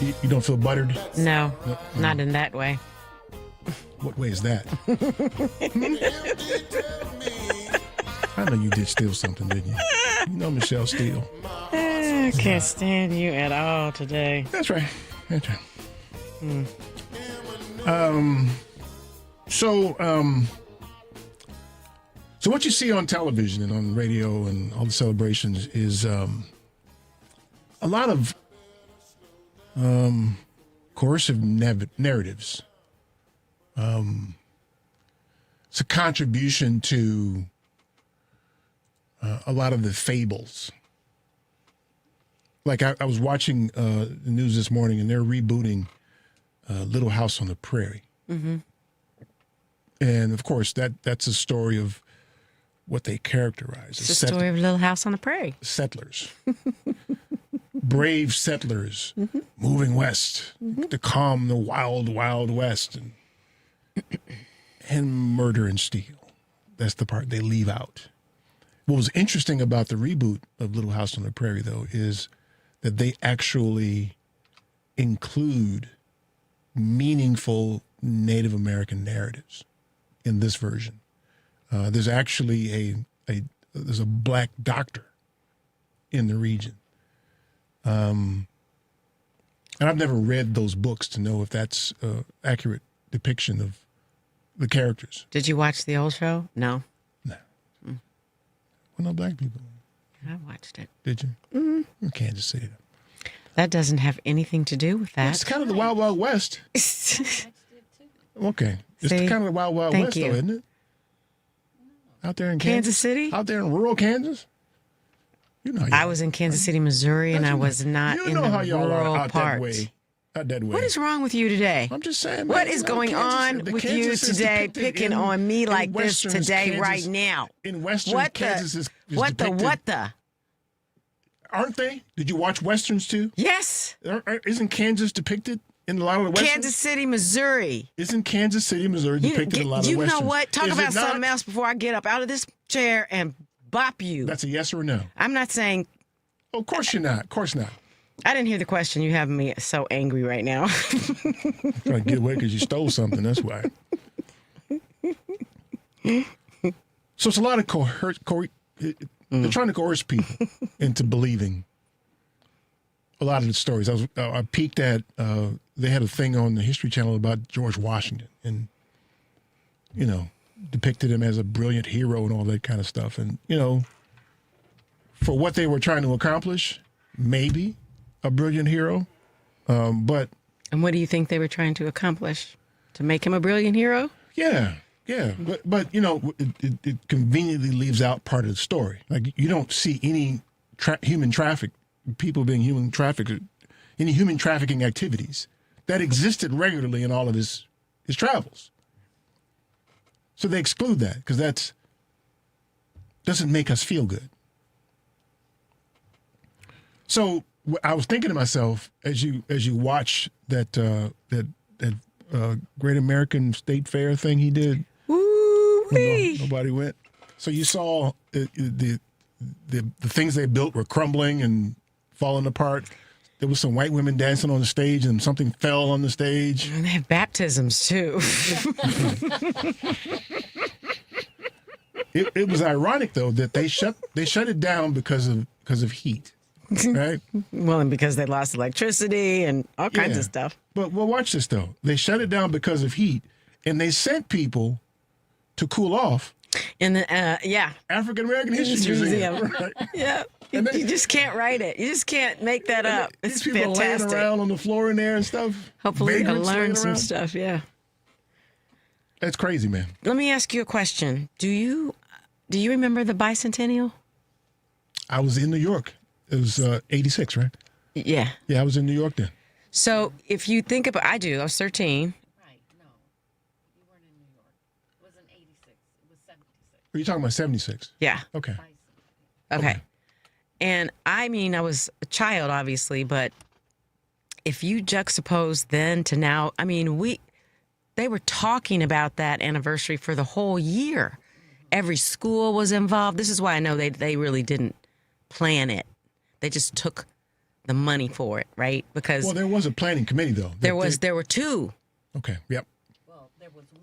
you don't feel buttered? No, not in that way. What way is that? I know you did steal something, didn't you? You know Michelle Steele. I can't stand you at all today. That's right. That's right. So what you see on television and on radio and all the celebrations is a lot of coercive narratives. It's a contribution to a lot of the fables. Like I was watching the news this morning, and they're rebooting Little House on the Prairie. Mm-hmm. And of course, that's a story of what they characterize as the story of Little House on the Prairie. Settlers. Brave settlers moving west to calm the wild, wild west and murder and steal. That's the part they leave out. What was interesting about the reboot of Little House on the Prairie, though, is that they actually include meaningful Native American narratives in this version. There's actually there's a black doctor in the region And I've never read those books to know if that's an accurate depiction of the characters. Did you watch the old show? No. Well, no black people. I watched it. Did you? In Kansas City. That doesn't have anything to do with that. It's kind of the Wild Wild West. Okay. It's See? kind of the Wild Wild Thank West, you. though, isn't it? Out there in Kansas City? Out there in rural Kansas? You know, I was in Kansas City, Missouri, and I was not you in know the how y'all rural are out parts. that way. Out that way. What is wrong with you today? I'm just saying. What man, is you know, going on the with you Kansas is today, depicted picking in- on me in like this Westerns, today, Kansas- right now? In Western What Kansas the? is What depicted, the? What the? Aren't they? Did you watch Westerns too? Yes. Isn't Kansas depicted in a lot of the Westerns? Kansas City, Missouri. Isn't Kansas City, Missouri depicted in a lot of You Westerns? know what? Talk Is about it not? something else before I get up out of this chair and bop you. That's a yes or a no. I'm not saying. Oh, of course you're not. Of course not. I didn't hear the question. You have me so angry right now. Trying to get away because you stole something. That's why. So it's a lot of they're trying to coerce people into believing a lot of the stories. I peeked at. They had a thing on the History Channel about George Washington, and depicted him as a brilliant hero and all that kind of stuff. And for what they were trying to accomplish, maybe a brilliant hero, but. And what do you think they were trying to accomplish? To make him a brilliant hero? Yeah. But it conveniently leaves out part of the story. Like you don't see any human traffic, people being human trafficked, any human trafficking activities that existed regularly in all of his travels. So they exclude that because that doesn't make us feel good. So I was thinking to myself as you watch that Great American State Fair thing he did. Nobody went. So you saw the things they built were crumbling and falling apart. There was some white women dancing on the stage, and something fell on the stage. And they have baptisms too. It was ironic though that they shut it down because of heat, right? Well, and because they lost electricity and all kinds of stuff. But watch this though. They shut it down because of heat, and they sent people to cool off. In the African American History Museum. Right? Yeah. You just can't write it. You just can't make that up. It's These people fantastic. laying around on the floor in there and stuff. Hopefully you'll Vagrants learn laying some around. stuff, yeah. That's crazy, man. Let me ask you a question. Do you remember the bicentennial? I was in New York. It was 86, right? Yeah. Yeah, I was in New York then. So if you think about, I was 13. Are you talking about 76? Yeah. Okay. Okay. And I mean, I was a child, obviously, but if you juxtapose then to now, I mean, they were talking about that anniversary for the whole year. Every school was involved. This is why I know they really didn't plan it. They just took the money for it, right? Because there was a planning committee though. there were two. Okay. Yep.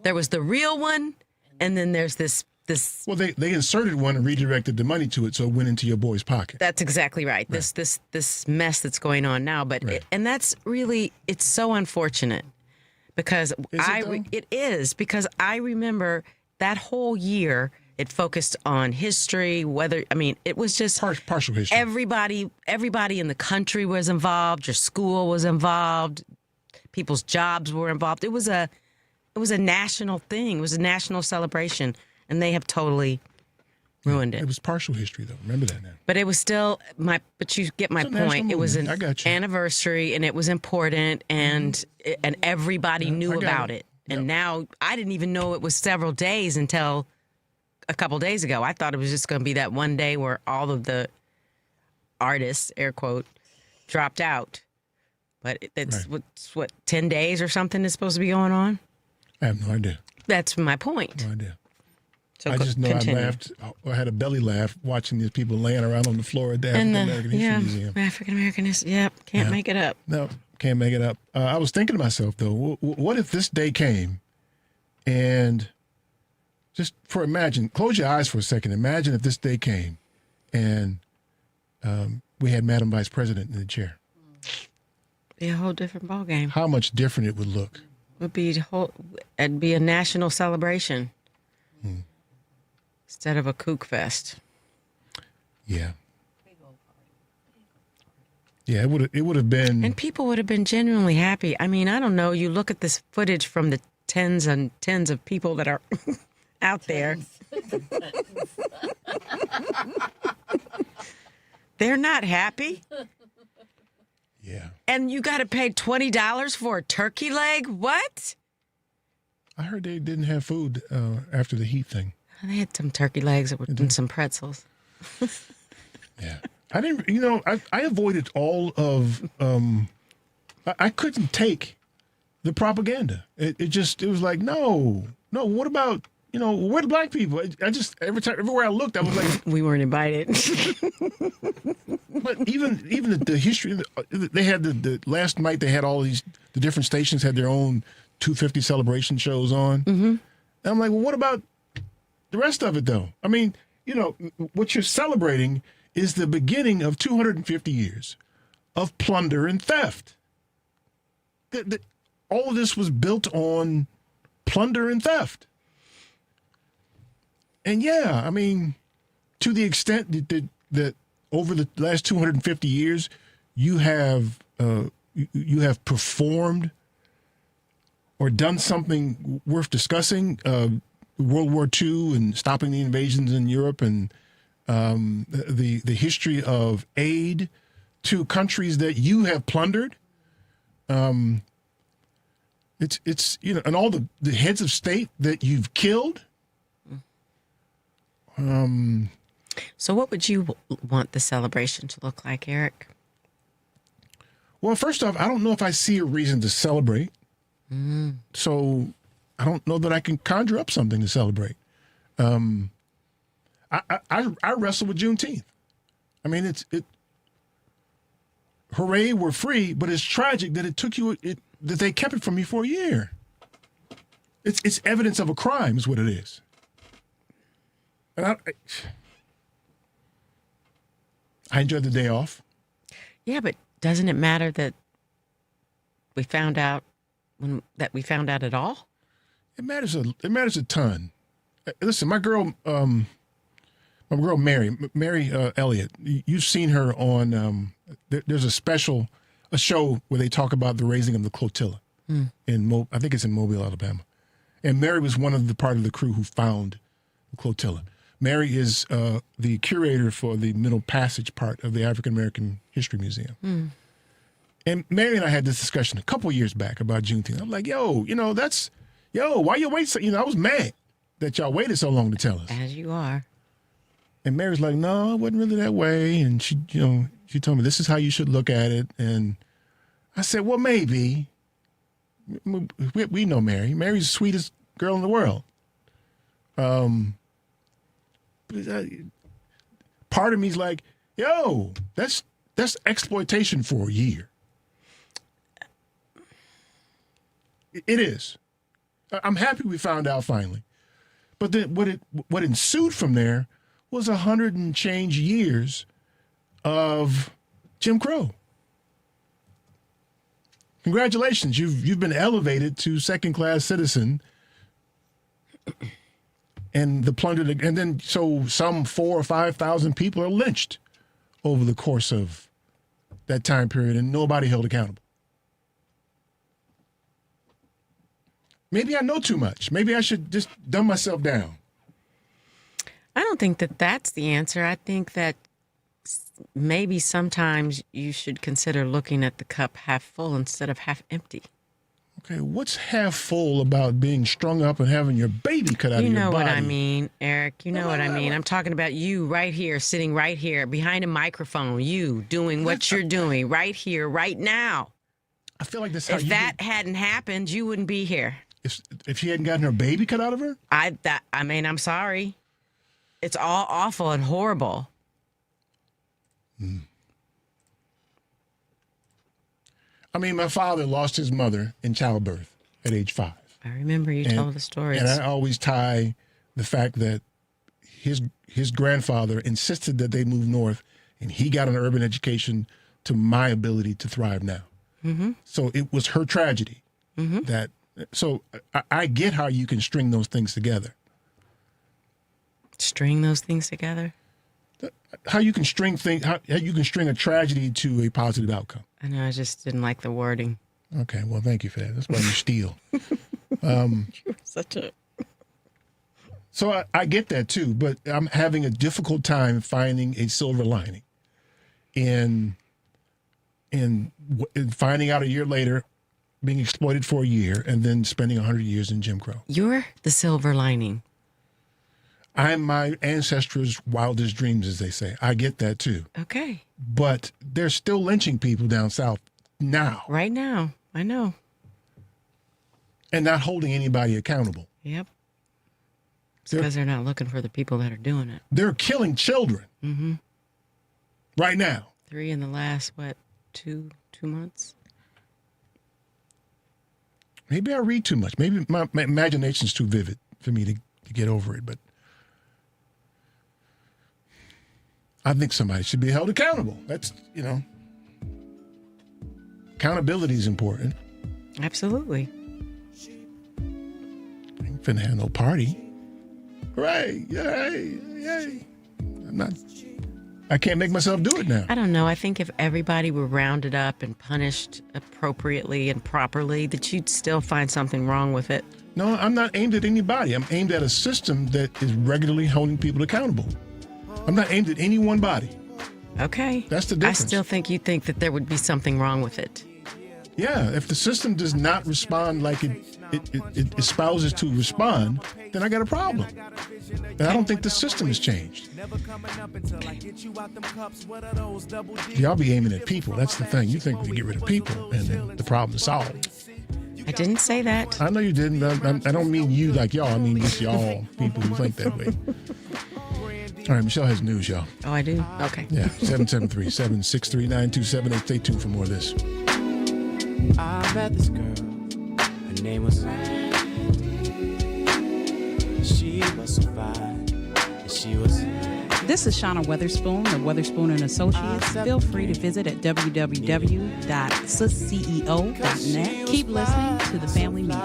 There was the real one, and then there's this. Well, they inserted one and redirected the money to it, so it went into your boy's pocket. That's exactly right. This mess that's going on now, but and that's really, it's so unfortunate because it is because I remember that whole year it focused on history. It was just partial history. Everybody in the country was involved. Your school was involved. People's jobs were involved. It was a national thing. It was a national celebration. And they have totally ruined it. It was partial history, though. Remember that now. But it was still but you get my point. It was an anniversary, and it was important, and everybody knew about it. And now I didn't even know it was several days until a couple days ago. I thought it was just going to be that one day where all of the artists, air quote, dropped out. But it's what 10 days or something is supposed to be going on? I have no idea. That's my point. No idea. So I just know continue. I laughed. I had a belly laugh watching these people laying around on the floor at the African American History Museum. African American History. Yep, can't make it up. No, can't make it up. I was thinking to myself though, what if this day came, and close your eyes for a second. Imagine if this day came, and we had Madam Vice President in the chair? Be a whole different ballgame. How much different it would look. It'd be a national celebration instead of a kook fest. Yeah. Yeah, it would have been. And people would have been genuinely happy. I mean, I don't know. You look at this footage from the tens and tens of people that are out there. They're not happy. Yeah. And you got to pay $20 for a turkey leg? What? I heard they didn't have food after the heat thing. They had some turkey legs and some pretzels. Yeah. I didn't, I avoided all of, I couldn't take the propaganda. It was like, no, what about, where the black people? I just, everywhere I looked, I was like. We weren't invited. But even the history, they had the last night, they had all the different stations had their own 250 celebration shows on. Mm-hmm. And I'm like, well, what about the rest of it, though? I mean, what you're celebrating is the beginning of 250 years of plunder and theft. All of this was built on plunder and theft. And yeah, I mean, to the extent that over the last 250 years, you have performed or done something worth discussing, World War II and stopping the invasions in Europe and the history of aid to countries that you have plundered. It's and all the heads of state that you've killed. So what would you want the celebration to look like, Eric? Well, first off, I don't know if I see a reason to celebrate. So I don't know that I can conjure up something to celebrate. I wrestle with Juneteenth. I mean, hooray, we're free, but it's tragic that that they kept it from me for a year. It's evidence of a crime is what it is. And I enjoyed the day off. Yeah, but doesn't it matter that we found out at all? It matters a ton. Listen, my girl Mary Elliott. You've seen her on. There's a show where they talk about the raising of the flotilla in I think it's in Mobile, Alabama, and Mary was one of the part of the crew who found the flotilla. Mary is the curator for the Middle Passage part of the African American History Museum. And Mary and I had this discussion a couple years back about Juneteenth. I'm like, why you wait so, I was mad that y'all waited so long to tell us. As you are. And Mary's like, no, it wasn't really that way. And she told me this is how you should look at it. And I said, well, maybe. We know Mary. Mary's the sweetest girl in the world. Part of me's like, that's exploitation for a year. It is. I'm happy we found out finally. But then what ensued from there was 100 and change years of Jim Crow. Congratulations, you've been elevated to second-class citizen. And the plunder, and then so some 4,000 or 5,000 people are lynched over the course of that time period, and nobody held accountable. Maybe I know too much. Maybe I should just dumb myself down. I don't think that that's the answer. I think that maybe sometimes you should consider looking at the cup half full instead of half empty. Okay, what's half full about being strung up and having your baby cut out of your body? You know what I mean, Eric. You know what I mean. I'm talking about you right here, sitting right here behind a microphone, you doing what you're doing right here, right now. I feel like this. If that hadn't happened, you wouldn't be here. If she hadn't gotten her baby cut out of her? I'm sorry. It's all awful and horrible. I mean, my father lost his mother in childbirth at age 5. I remember you told the stories. And I always tie the fact that his grandfather insisted that they move north and he got an urban education to my ability to thrive now. Mm-hmm. So it was her tragedy. Mm-hmm. So I get how you can string those things together. String those things together? How you can string how you can string a tragedy to a positive outcome. I know, I just didn't like the wording. Okay, well, thank you for that. That's why you steal. You're such a... So I get that too, but I'm having a difficult time finding a silver lining in finding out a year later, being exploited for a year, and then spending 100 years in Jim Crow. You're the silver lining. I'm my ancestors' wildest dreams, as they say. I get that too. Okay. But they're still lynching people down south now. Right now. I know. And not holding anybody accountable. Yep. It's because they're not looking for the people that are doing it. They're killing children. Mm-hmm. Right now. 3 in the last, 2 months? Maybe I read too much. Maybe my imagination's too vivid for me to get over it. But I think somebody should be held accountable. That's, accountability is important. Absolutely. I ain't finna have no party. Hooray, yay. I can't make myself do it now. I don't know. I think if everybody were rounded up and punished appropriately and properly, that you'd still find something wrong with it. No, I'm not aimed at anybody. I'm aimed at a system that is regularly holding people accountable. I'm not aimed at any one body. Okay. That's the difference. I still think you think that there would be something wrong with it. Yeah, if the system does not respond like it espouses to respond, then I got a problem. And I don't think the system has changed. Y'all be aiming at people. That's the thing. You think we get rid of people and then the problem is solved. I didn't say that. I know you didn't. I don't mean you like y'all. I mean just y'all, people who think that way. All right, Michelle has news, y'all. Oh, I do? Okay. Yeah, 773-763-9278. Stay tuned for more of this. I met this girl. Her name was she was so fine. And she was. This is Shauna Weatherspoon of Weatherspoon and Associates. Feel free to visit at www.susceo.net. Keep listening to the Family Meeting.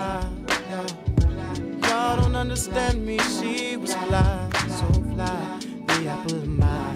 Y'all don't understand me. She was fly, so fly. The apple of my eye.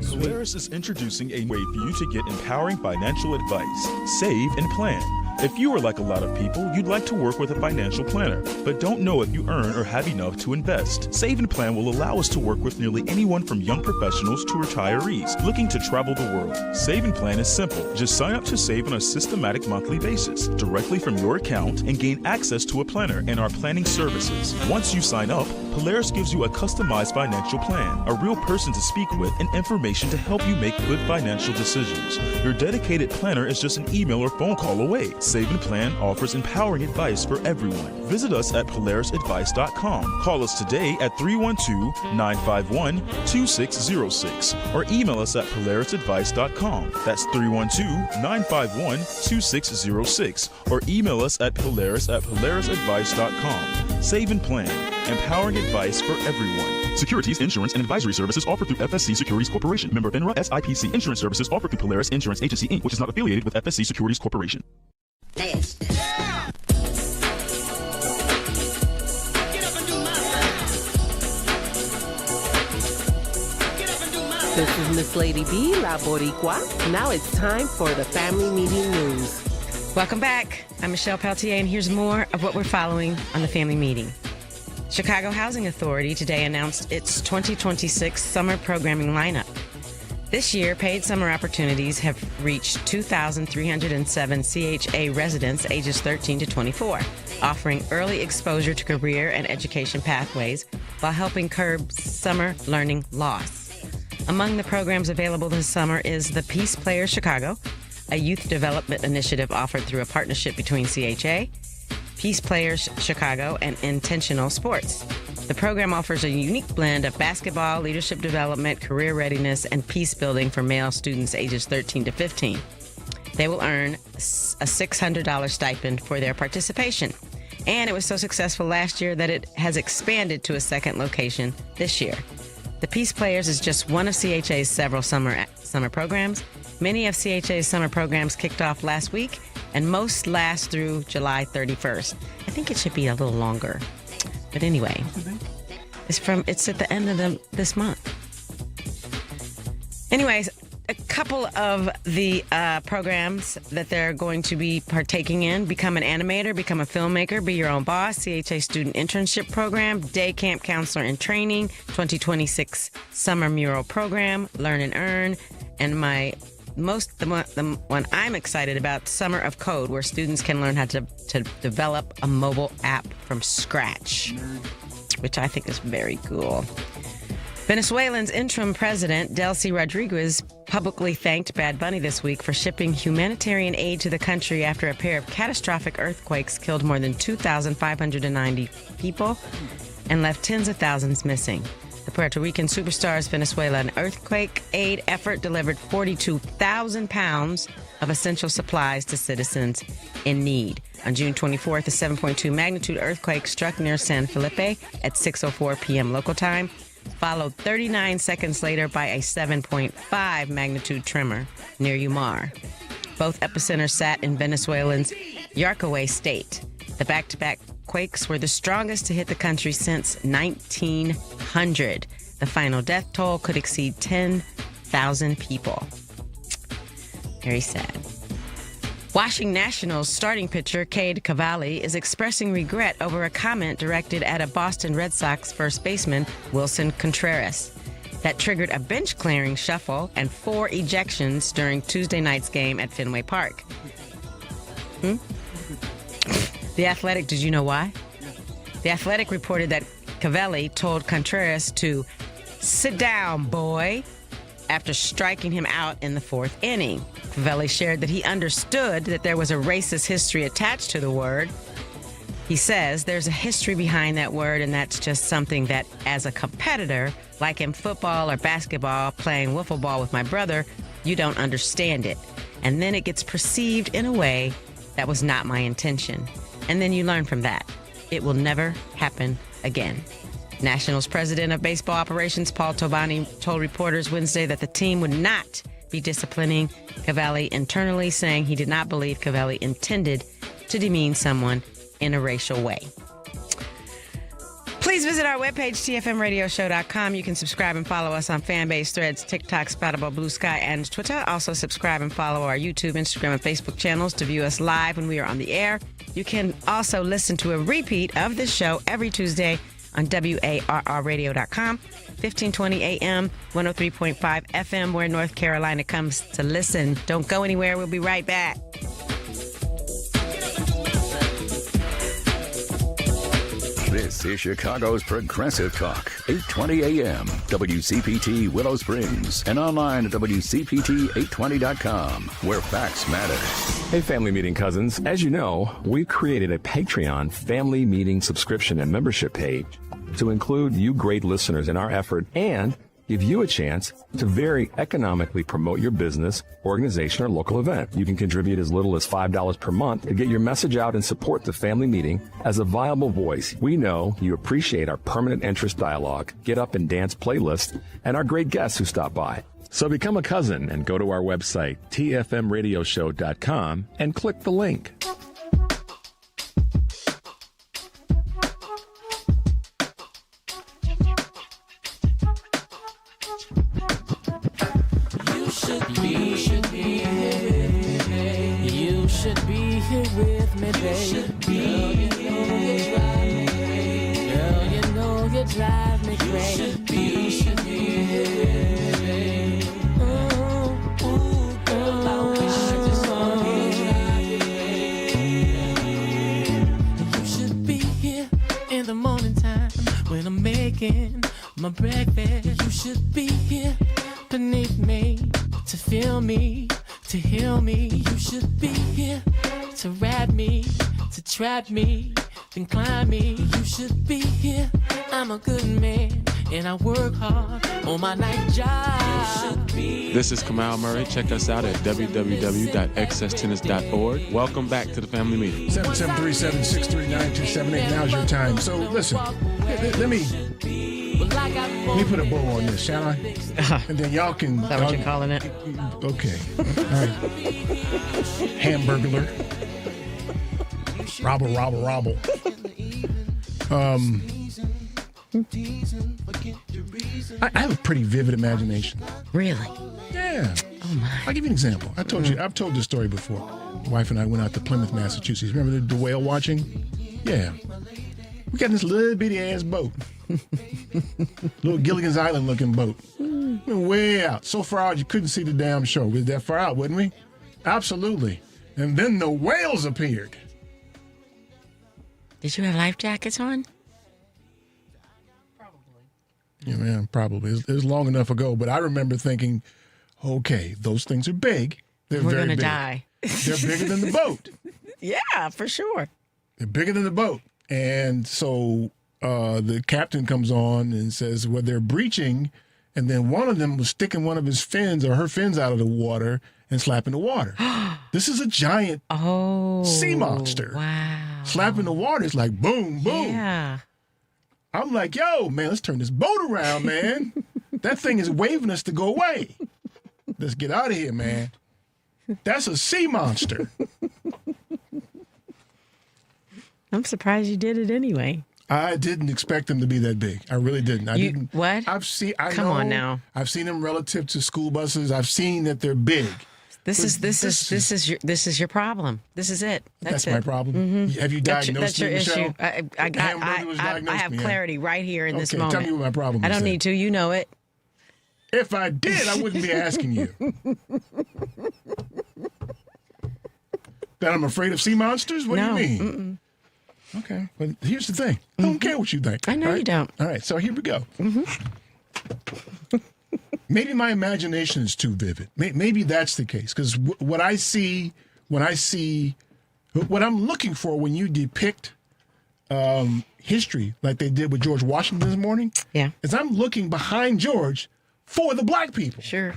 Polaris is introducing a way for you to get empowering financial advice. Save and plan. If you are like a lot of people, you'd like to work with a financial planner, but don't know if you earn or have enough to invest. Save and Plan will allow us to work with nearly anyone from young professionals to retirees looking to travel the world. Save and Plan is simple. Just sign up to save on a systematic monthly basis, directly from your account, and gain access to a planner and our planning services. Once you sign up, Polaris gives you a customized financial plan, a real person to speak with, and information to help you make good financial decisions. Your dedicated planner is just an email or phone call away. Save and Plan offers empowering advice for everyone. Visit us at polarisadvice.com. Call us today at 312-951-2606 or email us at polarisadvice.com. That's 312-951-2606 or email us at polarisadvice.com. Save and Plan, empowering advice for everyone. Securities, insurance, and advisory services offered through FSC Securities Corporation. Member FINRA. SIPC. Insurance services offered through Polaris Insurance Agency, Inc., which is not affiliated with FSC Securities Corporation. Yeah. This is Miss Lady B, La Boricua. Now it's time for the Family Meeting News. Welcome back. I'm Michelle Peltier, and here's more of what we're following on the Family Meeting. Chicago Housing Authority today announced its 2026 summer programming lineup. This year, paid summer opportunities have reached 2,307 CHA residents ages 13 to 24, offering early exposure to career and education pathways while helping curb summer learning loss. Among the programs available this summer is the Peace Players Chicago, a youth development initiative offered through a partnership between CHA, Peace Players Chicago, and Intentional Sports. The program offers a unique blend of basketball, leadership development, career readiness, and peace building for male students ages 13 to 15. They will earn a $600 stipend for their participation. And it was so successful last year that it has expanded to a second location this year. The Peace Players is just one of CHA's several summer programs. Many of CHA's summer programs kicked off last week, and most last through July 31st. I think it should be a little longer. But anyway, it's at the end of this month. Anyways, a couple of the programs that they're going to be partaking in: become an animator, become a filmmaker, be your own boss, CHA student internship program, day camp counselor in training, 2026 summer mural program, learn and earn, and the one I'm excited about, Summer of Code, where students can learn how to develop a mobile app from scratch, which I think is very cool. Venezuelan's interim president, Delcy Rodriguez, publicly thanked Bad Bunny this week for shipping humanitarian aid to the country after a pair of catastrophic earthquakes killed more than 2,590 people and left tens of thousands missing. The Puerto Rican superstar's Venezuelan earthquake aid effort delivered 42,000 pounds of essential supplies to citizens in need. On June 24th, a 7.2 magnitude earthquake struck near San Felipe at 6:04 p.m. local time, followed 39 seconds later by a 7.5 magnitude tremor near Yumar. Both epicenters sat in Venezuelan's Yarkaway state. The back-to-back quakes were the strongest to hit the country since 1900. The final death toll could exceed 10,000 people. Very sad. Washington Nationals starting pitcher Cade Cavalli is expressing regret over a comment directed at a Boston Red Sox first baseman, Wilson Contreras, that triggered a bench-clearing shuffle and 4 ejections during Tuesday night's game at Fenway Park. The Athletic, did you know why? The Athletic reported that Cavalli told Contreras to sit down, boy, after striking him out in the 4th inning. Cavalli shared that he understood that there was a racist history attached to the word. He says there's a history behind that word, and that's just something that, as a competitor, like in football or basketball, playing wiffle ball with my brother, you don't understand it. And then it gets perceived in a way that was not my intention. And then you learn from that. It will never happen again. Nationals president of baseball operations, Paul Tobani, told reporters Wednesday that the team would not be disciplining Cavalli internally, saying he did not believe Cavalli intended to demean someone in a racial way. Please visit our webpage, tfmradioshow.com. You can subscribe and follow us on Fanbase, Threads, TikTok, Spotify, Blue Sky, and Twitter. Also subscribe and follow our YouTube, Instagram, and Facebook channels to view us live when we are on the air. You can also listen to a repeat of this show every Tuesday on WARRradio.com, 1520 AM, 103.5 FM, where North Carolina comes to listen. Don't go anywhere. We'll be right back. This is Chicago's Progressive Talk, 820 AM, WCPT Willow Springs, and online at WCPT820.com, where facts matter. Hey, family meeting cousins. As you know, we've created a Patreon family meeting subscription and membership page to include you great listeners in our effort and give you a chance to very economically promote your business, organization, or local event. You can contribute as little as $5 per month to get your message out and support the family meeting as a viable voice. We know you appreciate our permanent interest dialogue, get up and dance playlist, and our great guests who stop by. So become a cousin and go to our website, tfmradioshow.com, and click the link. You should be here with me, baby. Girl, you know you drive me crazy. You should be here with me. Girl, I just want you should be here in the morning time when I'm making my breakfast. You should be here beneath me to feel me, to heal me. You should be here to ride me, to trap me, then climb me. You should be here. I'm a good man and I work hard on my night job. This is Kamal Murray. Check us out at www.excesstennis.org. Welcome back to the family meeting. 773-763-9278. Now's your time. So listen, let me Let me put a bow on this, shall I? And then y'all can. Is that what you're calling it? Okay. All right. Hamburglar. Robble. I have a pretty vivid imagination. Really? Yeah. Oh my. I'll give you an example. I've told this story before. My wife and I went out to Plymouth, Massachusetts. Remember the whale watching? Yeah. We got this little bitty ass boat. Little Gilligan's Island looking boat. We went way out. So far out you couldn't see the damn shore. We was that far out, wouldn't we? Absolutely. And then the whales appeared. Did you have life jackets on? Yeah, man, probably. It was long enough ago, but I remember thinking, okay, those things are big. They're We're very gonna big. die. They're bigger than the boat. Yeah, for sure. They're bigger than the boat. And so the captain comes on and says, well, they're breaching. And then one of them was sticking one of his fins or her fins out of the water and slapping the water. This is a giant sea monster. Wow. Slapping the water. It's like boom, boom. Yeah. I'm like, yo, man, let's turn this boat around, man. That thing is waving us to go away. Let's get out of here, man. That's a sea monster. I'm surprised you did it anyway. I didn't expect them to be that big. I really didn't. I didn't. What? Come on now. I've seen them relative to school buses. I've seen that they're big. This is your problem. This is it. That's it. my problem. Mm-hmm. Have you diagnosed that's your me, Michelle? issue. I have clarity right here in this Okay, moment. tell me what my problem I is don't then. need to. You know it. If I did, I wouldn't be asking you. That I'm afraid of sea monsters? What do you mean? Mm-mm. Okay, but here's the thing. I don't care what you think. I know right? you don't. All right, so here we go. Maybe my imagination is too vivid. Maybe that's the case. Because what I see, what I'm looking for when you depict history like they did with George Washington this morning, is I'm looking behind George for the black people. Sure.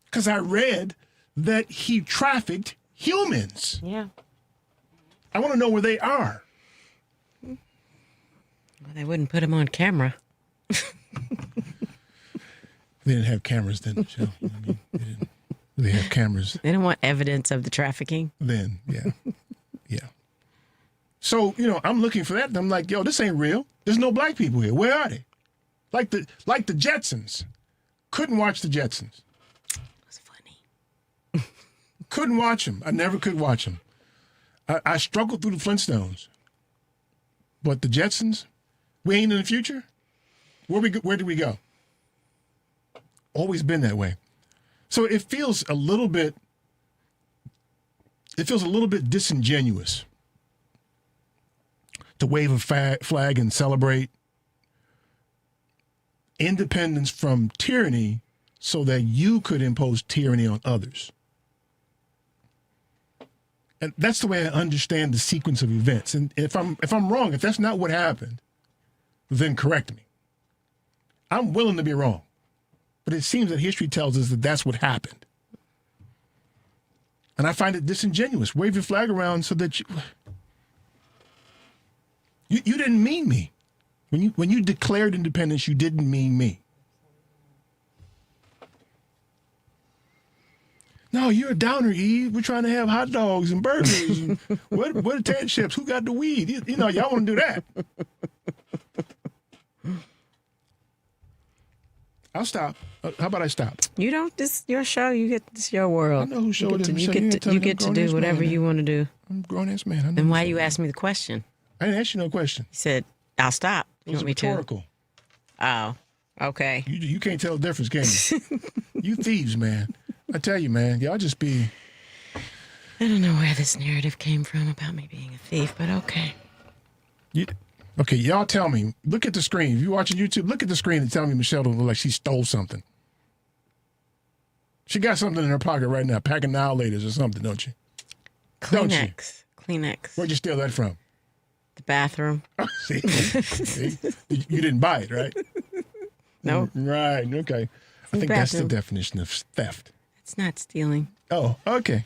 Because I read that he trafficked humans. Yeah. I want to know where they are. Well, they wouldn't put him on camera. They didn't have cameras then, Michelle. I mean, they have cameras. They don't want evidence of the trafficking. Then, yeah. Yeah. So, I'm looking for that. And I'm like, yo, this ain't real. There's no black people here. Where are they? Like the Jetsons. Couldn't watch the Jetsons. That's funny. Couldn't watch them. I never could watch them. I struggled through the Flintstones. But the Jetsons, we ain't in the future. Where do we go? Always been that way. So it feels a little bit disingenuous to wave a flag and celebrate independence from tyranny so that you could impose tyranny on others. And that's the way I understand the sequence of events. And if I'm wrong, if that's not what happened, then correct me. I'm willing to be wrong. But it seems that history tells us that that's what happened. And I find it disingenuous. Wave your flag around so that you didn't mean me. When you declared independence, you didn't mean me. No, you're a downer, Eve. We're trying to have hot dogs and burgers. And what are tan chips? Who got the weed? Y'all want to do that. I'll stop. How about I stop? You don't. This your show. You get this your world. I know whose show it is. You get to do whatever you want to do. I'm a grown-ass man. Then why you ask me the question? I didn't ask you no question. You said, I'll stop. It was rhetorical. Oh, okay. You can't tell the difference, can you? You thieves, man. I tell you, man. Y'all just be... I don't know where this narrative came from about me being a thief, but okay. Okay, y'all tell me. Look at the screen. If you're watching YouTube, look at the screen and tell me Michelle don't look like she stole something. She got something in her pocket right now, packing Now-Laters or something, don't you? Kleenex. Kleenex. Where'd you steal that from? The bathroom. See? You didn't buy it, right? No. Right, okay. I think that's the definition of theft. It's not stealing. Oh, okay.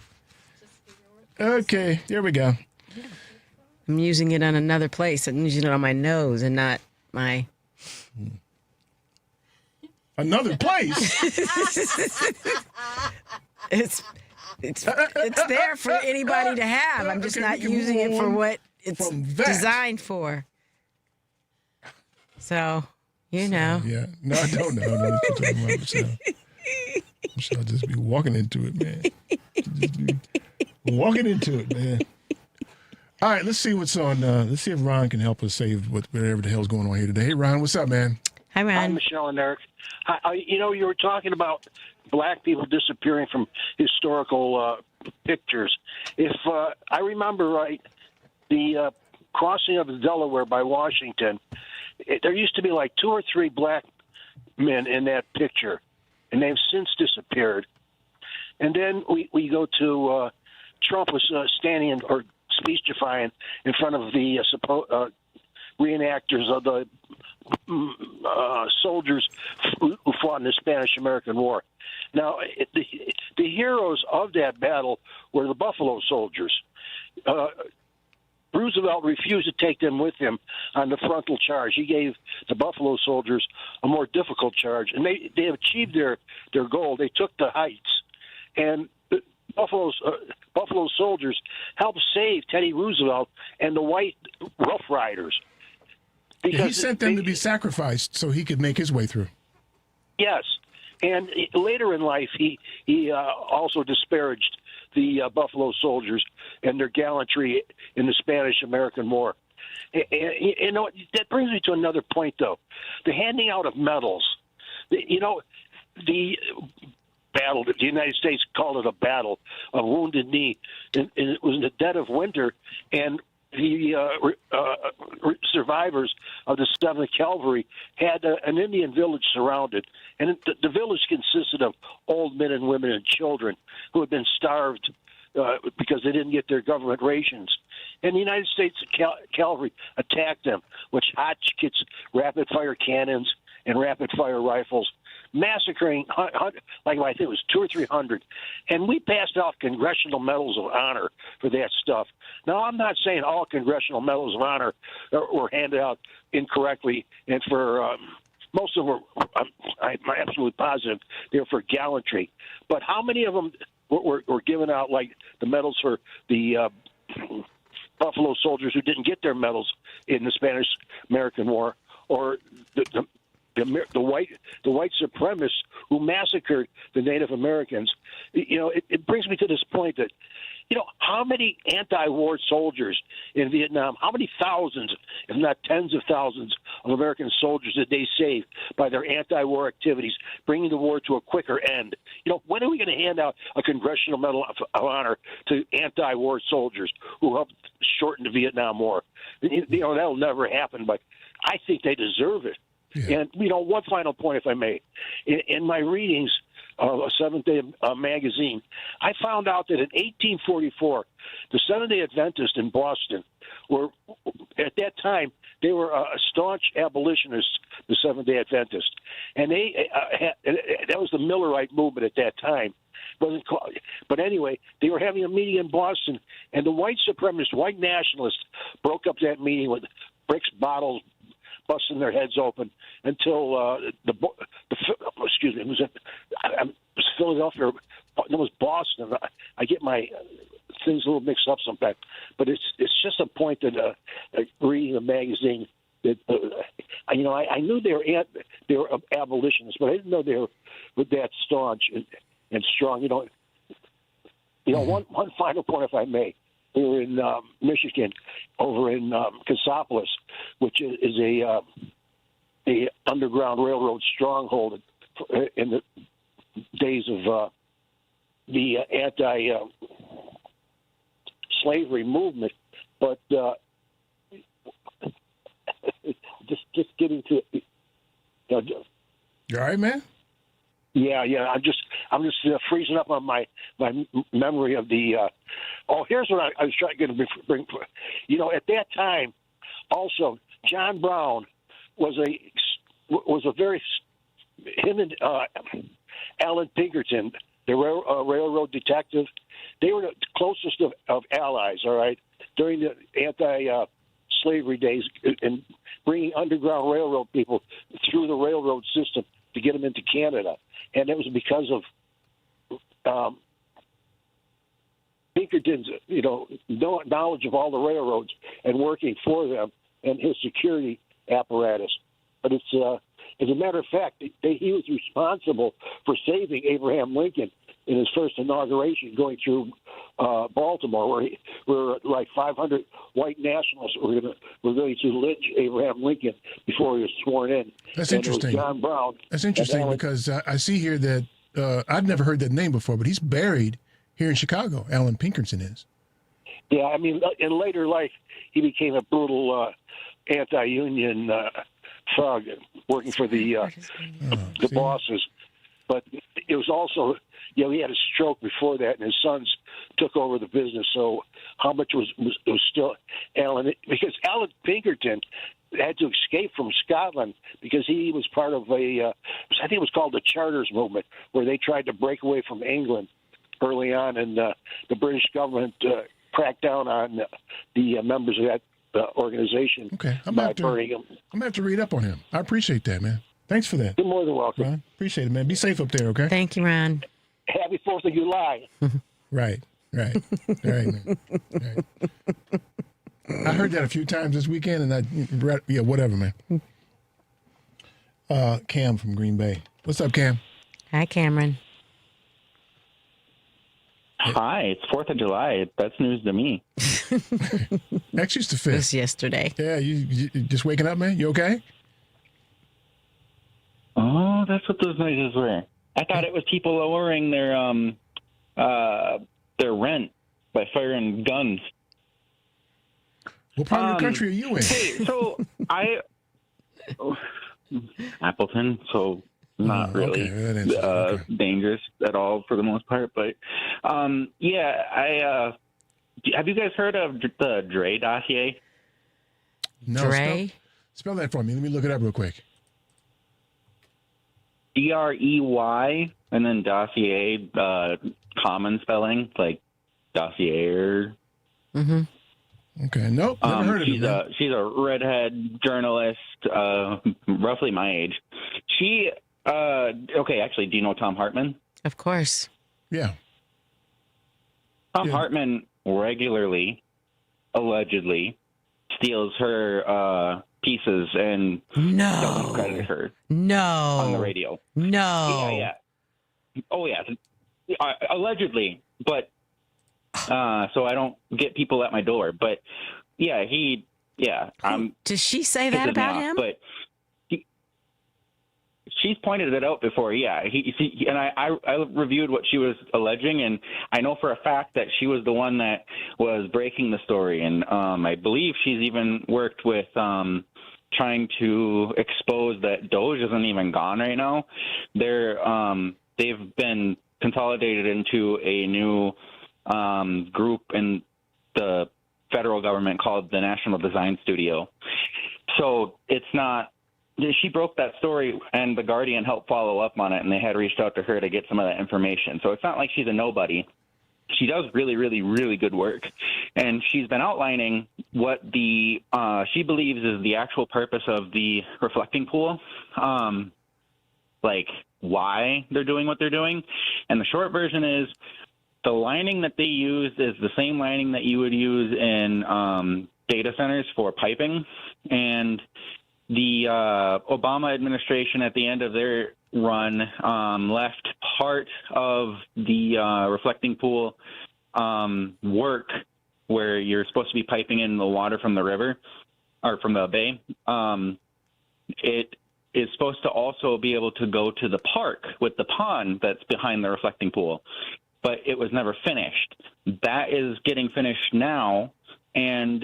Okay, here we go. I'm using it on another place. I'm using it on my nose and not my. Another place. It's there for anybody to have. I'm just not using it for what it's designed for. So, you know. Yeah. No, I don't know. I know what you're talking about, Michelle. I'll just be walking into it, man. Just be walking into it, man. All right, let's see what's on. Let's see if Ron can help us save whatever the hell's going on here today. Hey, Ron, what's up, man? Hi, Ron. Hi, Michelle and Eric. You were talking about black people disappearing from historical pictures. If I remember right, the crossing of the Delaware by Washington, there used to be like 2 or 3 black men in that picture, and they've since disappeared. And then we go to Trump was standing or speechifying in front of the reenactors of the soldiers who fought in the Spanish-American War. Now, the heroes of that battle were the Buffalo Soldiers. Roosevelt refused to take them with him on the frontal charge. He gave the Buffalo Soldiers a more difficult charge, and they achieved their goal. They took the heights, and the Buffalo Soldiers helped save Teddy Roosevelt and the white Rough Riders. Yeah, he sent them to be sacrificed so he could make his way through. Yes, and later in life, he also disparaged the Buffalo Soldiers and their gallantry in the Spanish-American War. And, you know, that brings me to another point, though. The handing out of medals. The battle, the United States called it a battle, a Wounded Knee. And it was in the dead of winter, and the survivors of the 7th Cavalry had an Indian village surrounded, and the village consisted of old men and women and children who had been starved because they didn't get their government rations. And the United States Cavalry attacked them with Hotchkiss rapid-fire cannons and rapid-fire rifles, massacring, like I think it was 200 or 300. And we passed out Congressional Medals of Honor for that stuff. Now, I'm not saying all Congressional Medals of Honor were handed out incorrectly, and for most of them I'm absolutely positive they're for gallantry. But how many of them were given out, like the medals for the Buffalo Soldiers who didn't get their medals in the Spanish-American War, or the white supremacists who massacred the Native Americans? You know, it brings me to this point that, you know, how many anti-war soldiers in Vietnam, how many thousands, if not tens of thousands, of American soldiers did they save by their anti-war activities, bringing the war to a quicker end? You know, when are we going to hand out a Congressional Medal of Honor to anti-war soldiers who helped shorten the Vietnam War? You know, that'll never happen, but I think they deserve it. Yeah. And, you know, one final point, if I may. In my readings of a Seventh-day magazine, I found out that in 1844, the Seventh-day Adventists in Boston were, at that time, they were staunch abolitionists, the Seventh-day Adventists. And that was the Millerite movement at that time. But anyway, they were having a meeting in Boston, and the white supremacists, white nationalists, broke up that meeting with bricks, bottles, busting their heads open until it was Philadelphia. It was Boston. I get my things a little mixed up sometimes, but it's just a point that reading a magazine that I knew they were abolitionists, but I didn't know they were that staunch and strong. One final point, if I may. We were in Michigan, over in Cassopolis, which is a underground railroad stronghold in the days of the anti-slavery movement. But just getting to it. You all right, man? Yeah. I'm just freezing up on my memory of the. Here's what I was trying to bring. You know, at that time, also John Brown was a very him and Alan Pinkerton, the railroad detective. They were the closest of allies. All right, during the slavery days and bringing Underground Railroad people through the railroad system to get them into Canada. And it was because of Pinkerton's, knowledge of all the railroads and working for them and his security apparatus. But it's, as a matter of fact, he was responsible for saving Abraham Lincoln in his first inauguration going through Baltimore, where like 500 white nationalists were going to lynch Abraham Lincoln before he was sworn in. That's and interesting. It was John Brown. That's interesting because I see here that I've never heard that name before, but he's buried here in Chicago. Alan Pinkerton is. Yeah, I mean, in later life, he became a brutal anti-union thug, working for the bosses. But it was also, he had a stroke before that, and his sons took over the business. So how much was still Alan? Because Alan Pinkerton had to escape from Scotland because he was part of I think it was called the Charters Movement, where they tried to break away from England early on, and the British government cracked down on the members of that organization by burning him. I'm going to have to read up on him. I appreciate that, man. Thanks for that. You're more than welcome. Ron, appreciate it, man. Be safe up there, okay? Thank you, Ron. Happy 4th of July. Right. All right, man. All right. I heard that a few times this weekend, and whatever, man. Cam from Green Bay. What's up, Cam? Hi, Cameron. Hi, it's 4th of July. That's news to me. Next used to fit. It was yesterday. Yeah, you just waking up, man? You okay? Oh, that's what those noises were. I thought it was people lowering their rent by firing guns. What part of the country are you in? Hey, so Appleton, so not really dangerous at all for the most part. But have you guys heard of the Dre dossier? No. Dre? Spell that for me. Let me look it up real quick. DREY and then dossier, common spelling, like dossier. Mm-hmm. Okay, nope, never heard of it. She's a redhead journalist, roughly my age. She, actually, do you know Tom Hartman? Of course. Yeah. Tom Hartman regularly, allegedly, steals her pieces and doesn't credit her. No. On the radio. No. Yeah. Oh, yeah. Allegedly, but so I don't get people at my door. But yeah, Does she say that about him? But she's pointed it out before. Yeah, I reviewed what she was alleging, and I know for a fact that she was the one that was breaking the story. And I believe she's even worked with trying to expose that Doge isn't even gone right now. They've been consolidated into a new group in the federal government called the National Design Studio. So it's not. She broke that story, and The Guardian helped follow up on it, and they had reached out to her to get some of that information. So it's not like she's a nobody. She does really, really, really good work, and she's been outlining what she believes is the actual purpose of the reflecting pool, like why they're doing what they're doing. And the short version is the lining that they use is the same lining that you would use in data centers for piping, and the Obama administration at the end of their run left part of the reflecting pool work where you're supposed to be piping in the water from the river or from the bay. It is supposed to also be able to go to the park with the pond that's behind the reflecting pool, but it was never finished. That is getting finished now, and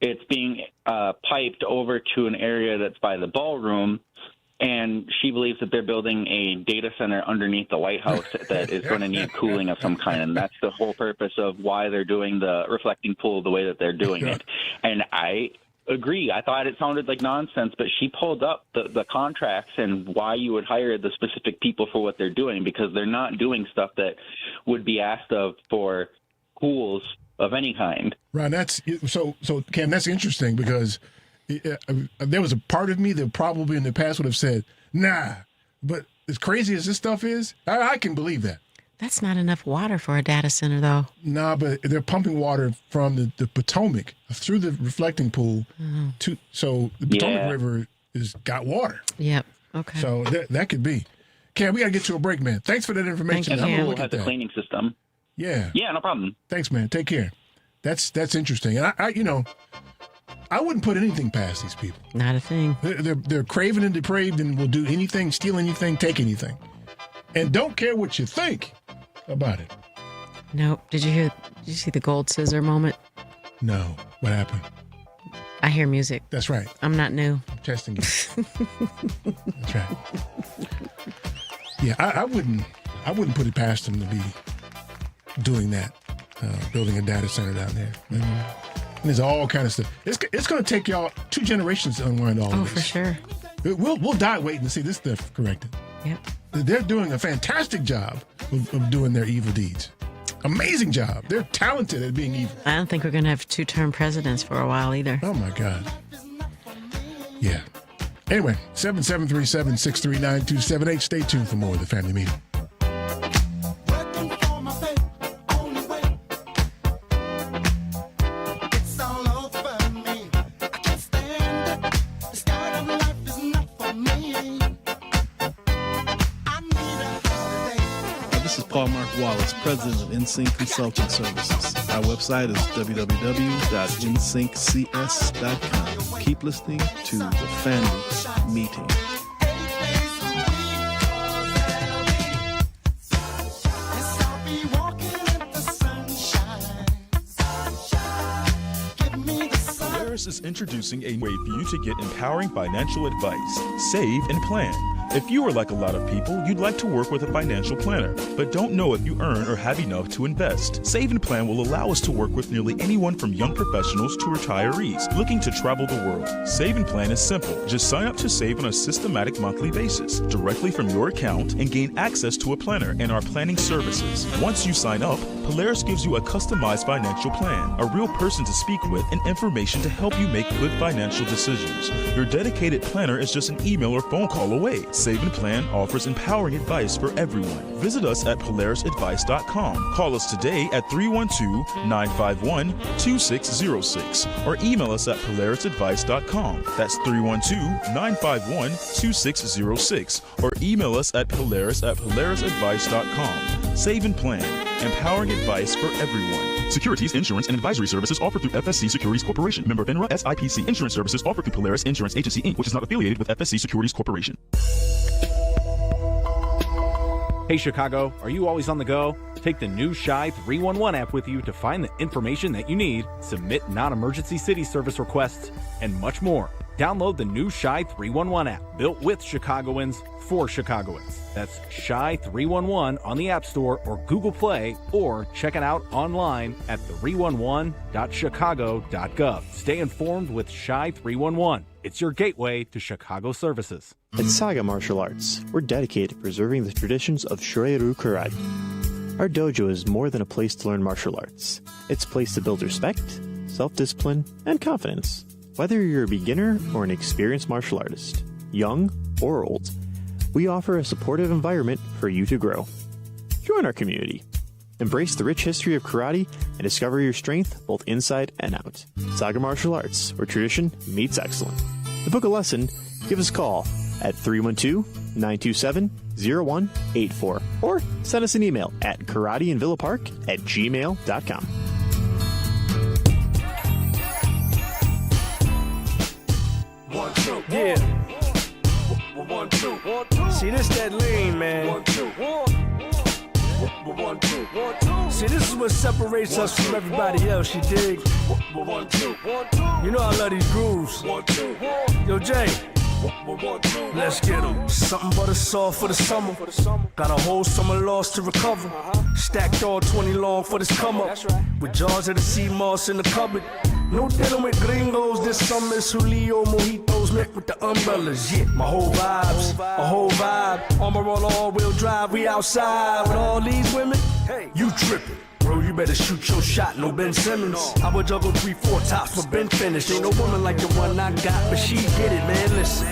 it's being piped over to an area that's by the ballroom, and she believes that they're building a data center underneath the White House that is going to need cooling of some kind, and that's the whole purpose of why they're doing the reflecting pool the way that they're doing it. And I agree. I thought it sounded like nonsense, but she pulled up the contracts and why you would hire the specific people for what they're doing, because they're not doing stuff that would be asked of for pools of any kind. Right. So Cam, that's interesting because there was a part of me that probably in the past would have said, nah, but as crazy as this stuff is, I can believe that. That's not enough water for a data center, though. Nah, but they're pumping water from the Potomac through the reflecting pool so the Potomac River has got water. Yep. Okay. So that could be. Cam, we got to get to a break, man. Thanks for that information. And the pool has a cleaning system. Yeah. Yeah, no problem. Thanks, man. Take care. That's interesting. And I wouldn't put anything past these people. Not a thing. They're craven and depraved and will do anything, steal anything, take anything. And don't care what you think about it. Nope. Did you see the gold scissor moment? No. What happened? I hear music. That's right. I'm not new. I'm testing you. That's right. Yeah, I wouldn't put it past them to be doing that, building a data center down there. And there's all kind of stuff. It's going to take y'all 2 generations to unwind all of this. Oh, for sure. We'll die waiting to see this stuff corrected. Yep. They're doing a fantastic job of doing their evil deeds. Amazing job. They're talented at being evil. I don't think we're going to have 2-term presidents for a while either. Oh, my God. Yeah. Anyway, 7737-639-278. Stay tuned for more of the Family Meeting. Paul Mark Wallace, president of NSYNC Consulting Services. Our website is www.nsynccs.com. Keep listening to The Family Meeting. Polaris is introducing a way for you to get empowering financial advice, save, and plan. If you are like a lot of people, you'd like to work with a financial planner, but don't know if you earn or have enough to invest. Save and Plan will allow us to work with nearly anyone from young professionals to retirees looking to travel the world. Save and Plan is simple. Just sign up to save on a systematic monthly basis directly from your account and gain access to a planner and our planning services. Once you sign up, Polaris gives you a customized financial plan, a real person to speak with, and information to help you make good financial decisions. Your dedicated planner is just an email or phone call away. Save and Plan offers empowering advice for everyone. Visit us at polarisadvice.com. Call us today at 312-951-2606 or email us at polarisadvice.com. That's 312-951-2606 or email us at polarisadvice.com. Save and Plan, empowering advice for everyone. Securities, insurance, and advisory services offered through FSC Securities Corporation. Member FINRA. SIPC. Insurance services offered through Polaris Insurance Agency, Inc., which is not affiliated with FSC Securities Corporation. Hey Chicago, are you always on the go? Take the new Shy 311 app with you to find the information that you need, submit non-emergency city service requests, and much more. Download the new Shy 311 app, built with Chicagoans for Chicagoans. That's Shy 311 on the App Store or Google Play, or check it out online at 311.chicago.gov. Stay informed with Shy 311. It's your gateway to Chicago services. At Saga Martial Arts, we're dedicated to preserving the traditions of Shorin-ryu Karate. Our dojo is more than a place to learn martial arts. It's a place to build respect, self-discipline, and confidence. Whether you're a beginner or an experienced martial artist, young or old, we offer a supportive environment for you to grow. Join our community. Embrace the rich history of karate and discover your strength both inside and out. Saga Martial Arts, where tradition meets excellence. To book a lesson, give us a call at 312-927-0184 or send us an email at karateinvillapark@gmail.com. Yeah. 1, 2. See, this that lean, man. 1, 2. 1, 2. See, this is what separates us from everybody else, you dig? 1, 2. You know I love these grooves. 1, 2. Yo, Jay. Let's get them. Something but a saw for the summer. Got a whole summer loss to recover. Stacked all 20 long for this come up. With jars of the sea moss in the cupboard. No dealing with gringos this summer. It's Julio mojitos met with the umbrellas. Yeah, my whole vibes, a whole vibe. Armor all wheel drive, we outside with all these women. Hey, you tripping. bro, you better shoot your shot, no Ben Simmons. I would juggle 3-4 tops, but Ben finished. Ain't no woman like the one I got, but she get it, man. Listen,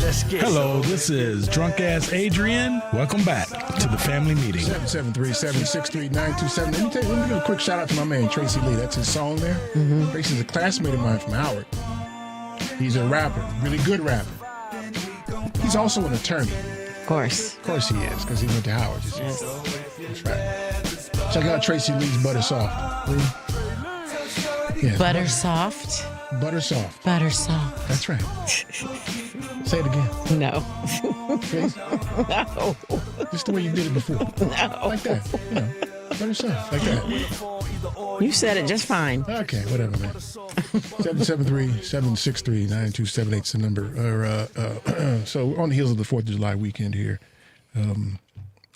let's get Hello, this is Drunk Ass Adrian. Welcome back to the family meeting. 773-763-927. Let me give a quick shout out to my man Tracy Lee. That's his song there. Tracy's a classmate of mine from Howard. He's a rapper, really good rapper. He's also an attorney. Of course he is, because he went to Howard. Yes. That's right. Check out Tracy Lee's Butter Soft. Yes, Butter Soft. Butter Soft. Butter Soft. That's right. Say it again. No. Please? No. Just the way you did it before. No. Like that. You know, Butter Soft. Like that. You said it just fine. Okay, whatever, man. 773-763-9278 is the number. So we're on the heels of the 4th of July weekend here,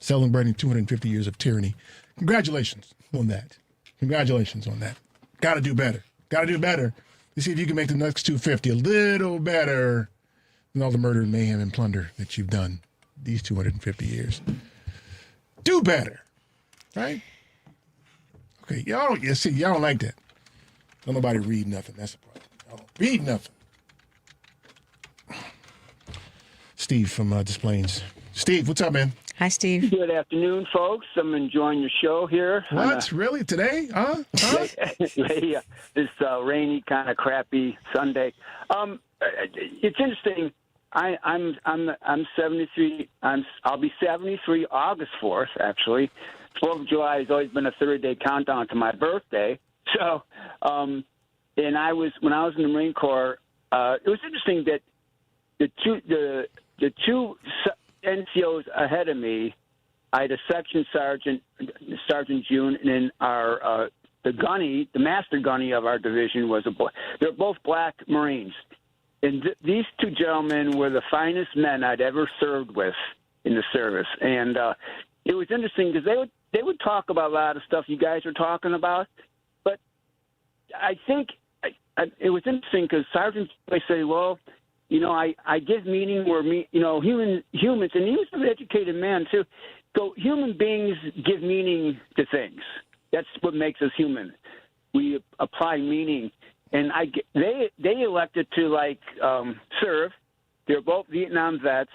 celebrating 250 years of tyranny. Congratulations on that. Got to do better. To see if you can make the next 250 a little better than all the murder and mayhem and plunder that you've done these 250 years. Do better, right? Okay, y'all don't like that. Don't nobody read nothing. That's the problem. Y'all don't read nothing. Steve from Des Plaines. Steve, what's up, man? Hi, Steve. Good afternoon, folks. I'm enjoying your show here. What? Really? Today? Huh? This rainy, kind of crappy Sunday. It's interesting. I'm 73. I'll be 73 August 4th, actually. 4th of July has always been a 30-day countdown to my birthday. So, and when I was in the Marine Corps, it was interesting that the two NCOs ahead of me, I had a section sergeant, Sergeant June, and then our the master gunny of our division was a boy. They're both black Marines, and these two gentlemen were the finest men I'd ever served with in the service, and it was interesting because they would talk about a lot of stuff you guys are talking about, but I think it was interesting because Sergeant would say, well, you know, I give meaning where humans, and he was an educated man too. So human beings give meaning to things. That's what makes us human. We apply meaning, and they elected to serve. They're both Vietnam vets,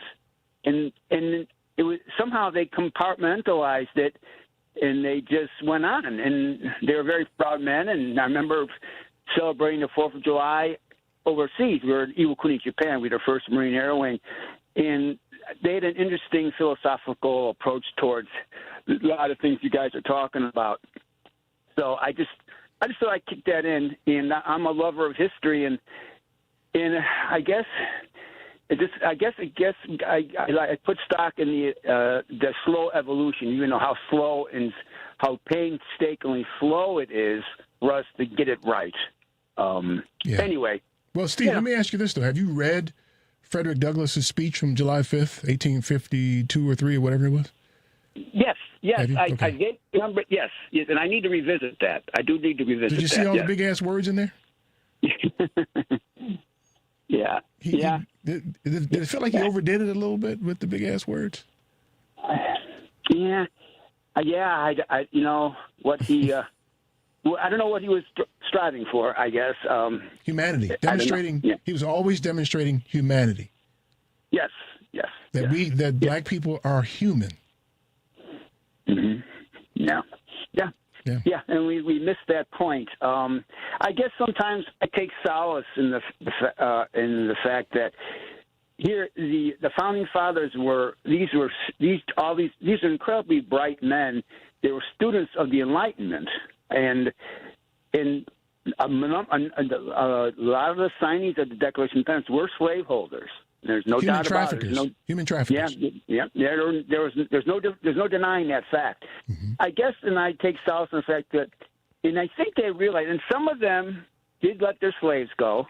and it was somehow they compartmentalized it, and they just went on, and they were very proud men. And I remember celebrating the 4th of July overseas. We were in Iwakuni, Japan. We were the 1st Marine Air Wing, and they had an interesting philosophical approach towards a lot of things you guys are talking about. So I just thought I'd kick that in, and I'm a lover of history, and I guess I put stock in the slow evolution. You know how slow and how painstakingly slow it is for us to get it right. Anyway. Well, Steve, let me ask you this, though. Have you read Frederick Douglass's speech from July 5th, 1852 or 3 or whatever it was? Yes. I did remember. Yes, and I need to revisit that. I do need to revisit that. Did you see all the big-ass words in there? Yeah. Did it feel like he overdid it a little bit with the big-ass words? Yeah. I you know, what he... I don't know what he was striving for, I guess. Humanity. Demonstrating. Yeah. He was always demonstrating humanity. Yes. That black people are human. Mm-hmm. Yeah, and we missed that point. I guess sometimes I take solace in the fact that here the founding fathers were incredibly bright men. They were students of the Enlightenment. And a lot of the signees of the Declaration of Independence were slaveholders. There's no doubt about it. Human traffickers. Yeah. There's no denying that fact. Mm-hmm. I guess, and I take solace in the fact that, and I think they realized, and some of them did let their slaves go,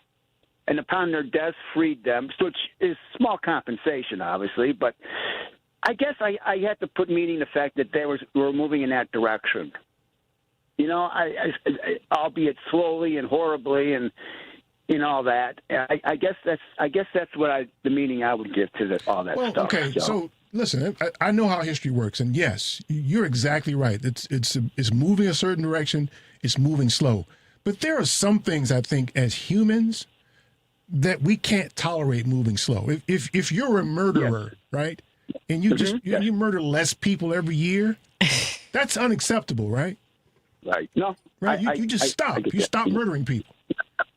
and upon their deaths freed them, which is small compensation, obviously. But I guess I had to put meaning in the fact that they were moving in that direction. You know, albeit slowly and horribly, and all that. I guess that's what the meaning I would give to all that stuff. Okay, so Listen, I know how history works, and yes, you're exactly right. It's moving a certain direction. It's moving slow, but there are some things I think as humans that we can't tolerate moving slow. If you're a murderer, right, and you you murder less people every year, that's unacceptable, right? Right. No. Right. You just stop. You stop murdering people.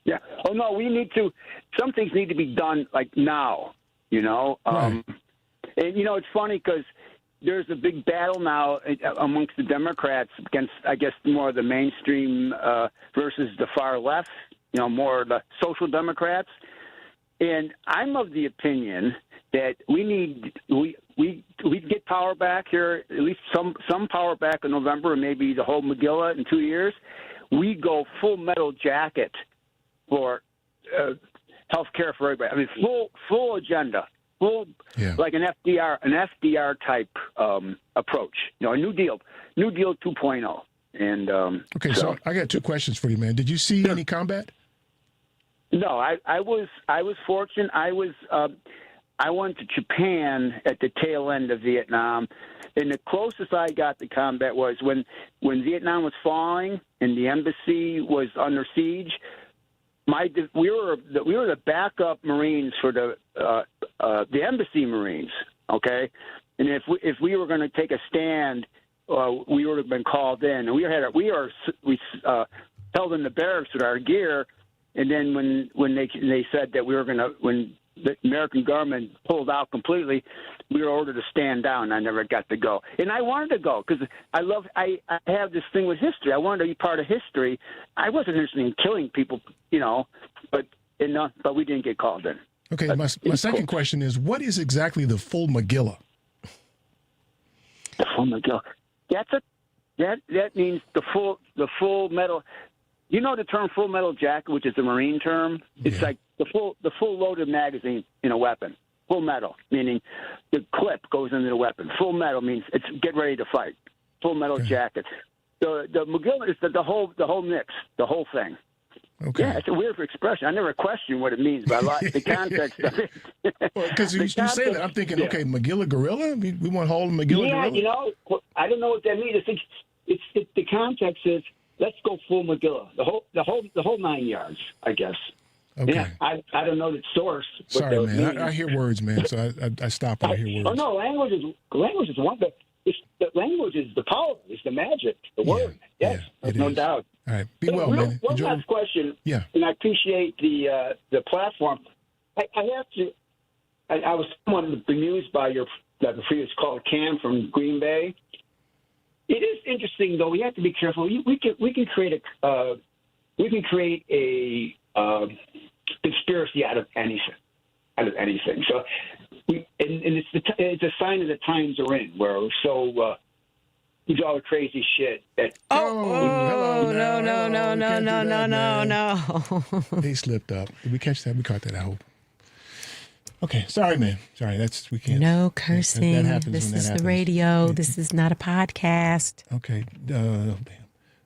Yeah. Oh no, we need to. Some things need to be done like now. You know. Right. And, you know, it's funny because there's a big battle now amongst the Democrats against, I guess, more of the mainstream versus the far left, you know, more the social Democrats. And I'm of the opinion that we get power back here, at least some power back in November, and maybe the whole Megillah in 2 years. We go full metal jacket for health care for everybody. I mean, full agenda. Like an FDR type approach, you know, a New Deal 2.0. And okay, so I got two questions for you, man. Did you see any combat? No, I was fortunate. I went to Japan at the tail end of Vietnam, and the closest I got to combat was when Vietnam was falling and the embassy was under siege. We were the backup Marines for the embassy Marines, okay? And if we were going to take a stand, we would have been called in. And we held in the barracks with our gear. And then when they said that when the American government pulled out completely, we were ordered to stand down. I never got to go, and I wanted to go because I have this thing with history. I wanted to be part of history. I wasn't interested in killing people, you know, but we didn't get called in. Okay, my second question is, what is exactly the full Megillah? The full Megillah. That means the full metal. You know the term full metal jacket, which is the Marine term? It's like the full loaded magazine in a weapon. Full metal, meaning the clip goes into the weapon. Full metal means it's get ready to fight. Full metal jacket. The Megillah is the whole mix, the whole thing. Okay. Yeah, it's a weird expression. I never question what it means, but I like the context of it. Because you say that, I'm thinking, okay, Megillah Gorilla? We want to hold Megillah Gorilla? Yeah, you know, I don't know what that means. It's the context is let's go full Megillah, the whole 9 yards, I guess. Okay. Yeah, I don't know the source. Sorry, man. I hear words, man, so I stop when I hear words. Oh no, language is one, but the language is the power, it's the magic, the word. Yes, no doubt. All right, be well, man. One last question. Yeah, and I appreciate the platform. I have to. I was somewhat bemused by the previous caller, Cam from Green Bay. It is interesting, though. We have to be careful. We can create a conspiracy out of anything. So, it's a sign of the times we're in, where we're so do all the crazy shit that. No. They slipped up. Did we catch that? We caught that. I hope. Okay, sorry, man. Sorry, we can't. No cursing. That happens this when that is happens. the radio. This is not a podcast. Okay,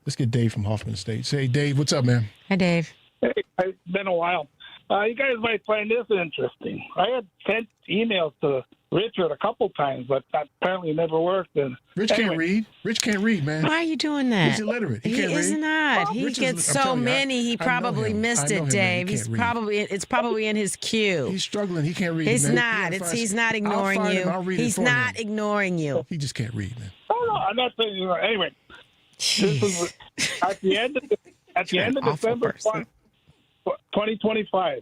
let's get Dave from Hoffman Estates. Hey, Dave, what's up, man? Hi, Dave. Hey, it's been a while. You guys might find this interesting. I had sent emails to Richard a couple times, but that apparently never worked. And Rich can't read. Rich can't read, man. Why are you doing that? He's illiterate. He can't is read. not. Well, he Rich gets I'm so telling you, many. He probably missed it, Dave. It's probably in his queue. He's struggling. He can't read. It's man. not. He's not ignoring you. He's not ignoring you. He just can't read, man. Oh no, I'm not saying. Anyway, this is at the end of December 2025.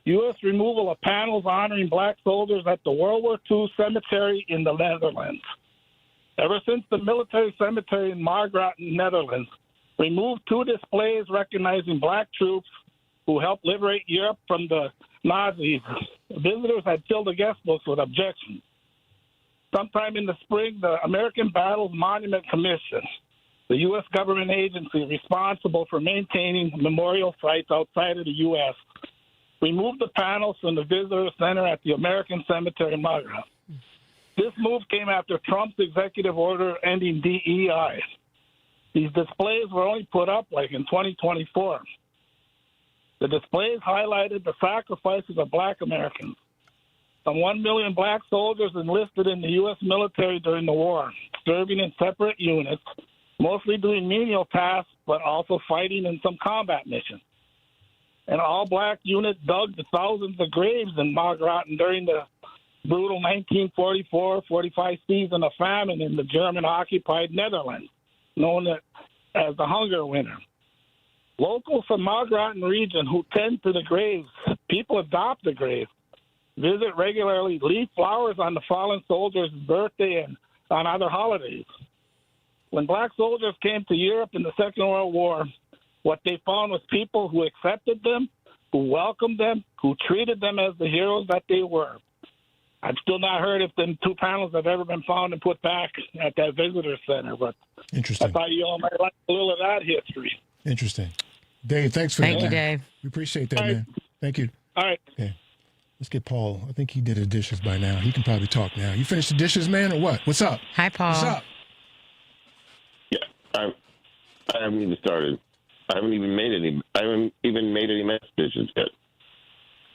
U.S. removal of panels honoring black soldiers at the World War II cemetery in the Netherlands. Ever since the military cemetery in Margraten, Netherlands, removed 2 displays recognizing black troops who helped liberate Europe from the Nazis, visitors had filled the guest books with objections. Sometime in the spring, the American Battles Monument Commission, the U.S. government agency responsible for maintaining memorial sites outside of the U.S., removed the panels from the visitor center at the American Cemetery in Margraten. This move came after Trump's executive order ending DEI. These displays were only put up like in 2024. The displays highlighted the sacrifices of black Americans. Some 1 million black soldiers enlisted in the U.S. military during the war, serving in separate units, mostly doing menial tasks, but also fighting in some combat missions. An all-black unit dug thousands of graves in Margraten during the brutal 1944-45 season of famine in the German-occupied Netherlands, known as the Hunger Winter. Locals from Margraten region who tend to the graves, people adopt the graves, visit regularly, leave flowers on the fallen soldiers' birthday and on other holidays. When black soldiers came to Europe in the Second World War, what they found was people who accepted them, who welcomed them, who treated them as the heroes that they were. I've still not heard if the 2 panels have ever been found and put back at that visitor center, but Interesting. I thought you all might like a little of that history. Interesting. Dave, thanks for that. Thank you, man. Dave. We appreciate that, man. Thank you. All right. Okay. Let's get Paul. I think he did his dishes by now. He can probably talk now. You finished the dishes, man, or what? What's up? Hi, Paul. What's up? Yeah, I haven't even started. I haven't even made any mess dishes yet.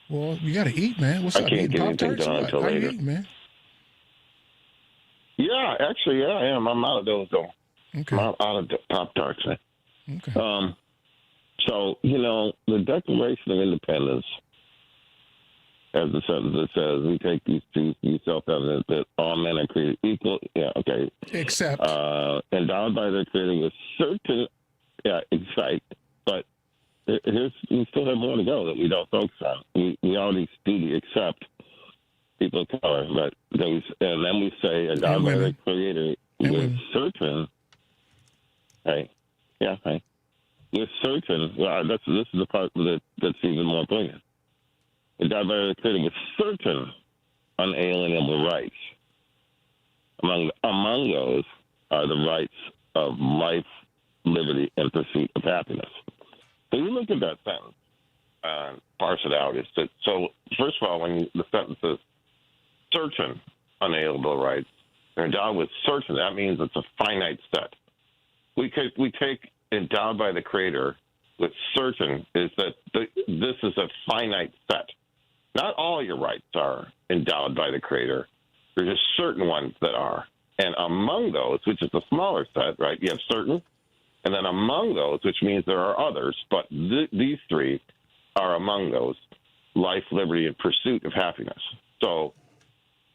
Well, you got to eat, man. What's I up? can't Eating get anything Pop-Tarts? done until How later. you eating, man? Yeah, actually, yeah, I am. I'm out of those, though. Okay. I'm out of Pop-Tarts. Okay. So, the Declaration of Independence, as the sentence says, we take these truths to be self-evident that all men are created equal. Yeah, okay. Except. Endowed by their creator with certain, but we still have more to go that we don't focus on. We already do the accept people of color, but and then we say endowed by their creator with certain, with certain, this is the part that's even more poignant. Endowed by their creator with certain unalienable rights. Among those are the rights of life, liberty, and pursuit of happiness. So you look at that sentence and parse it out. So first of all, when the sentence says certain unalienable rights, they're endowed with certain, that means it's a finite set. We take endowed by the Creator with certain is that this is a finite set. Not all your rights are endowed by the Creator. There's just certain ones that are. And among those, which is a smaller set, right, you have certain. And then among those, which means there are others, but these three are among those: life, liberty, and pursuit of happiness. So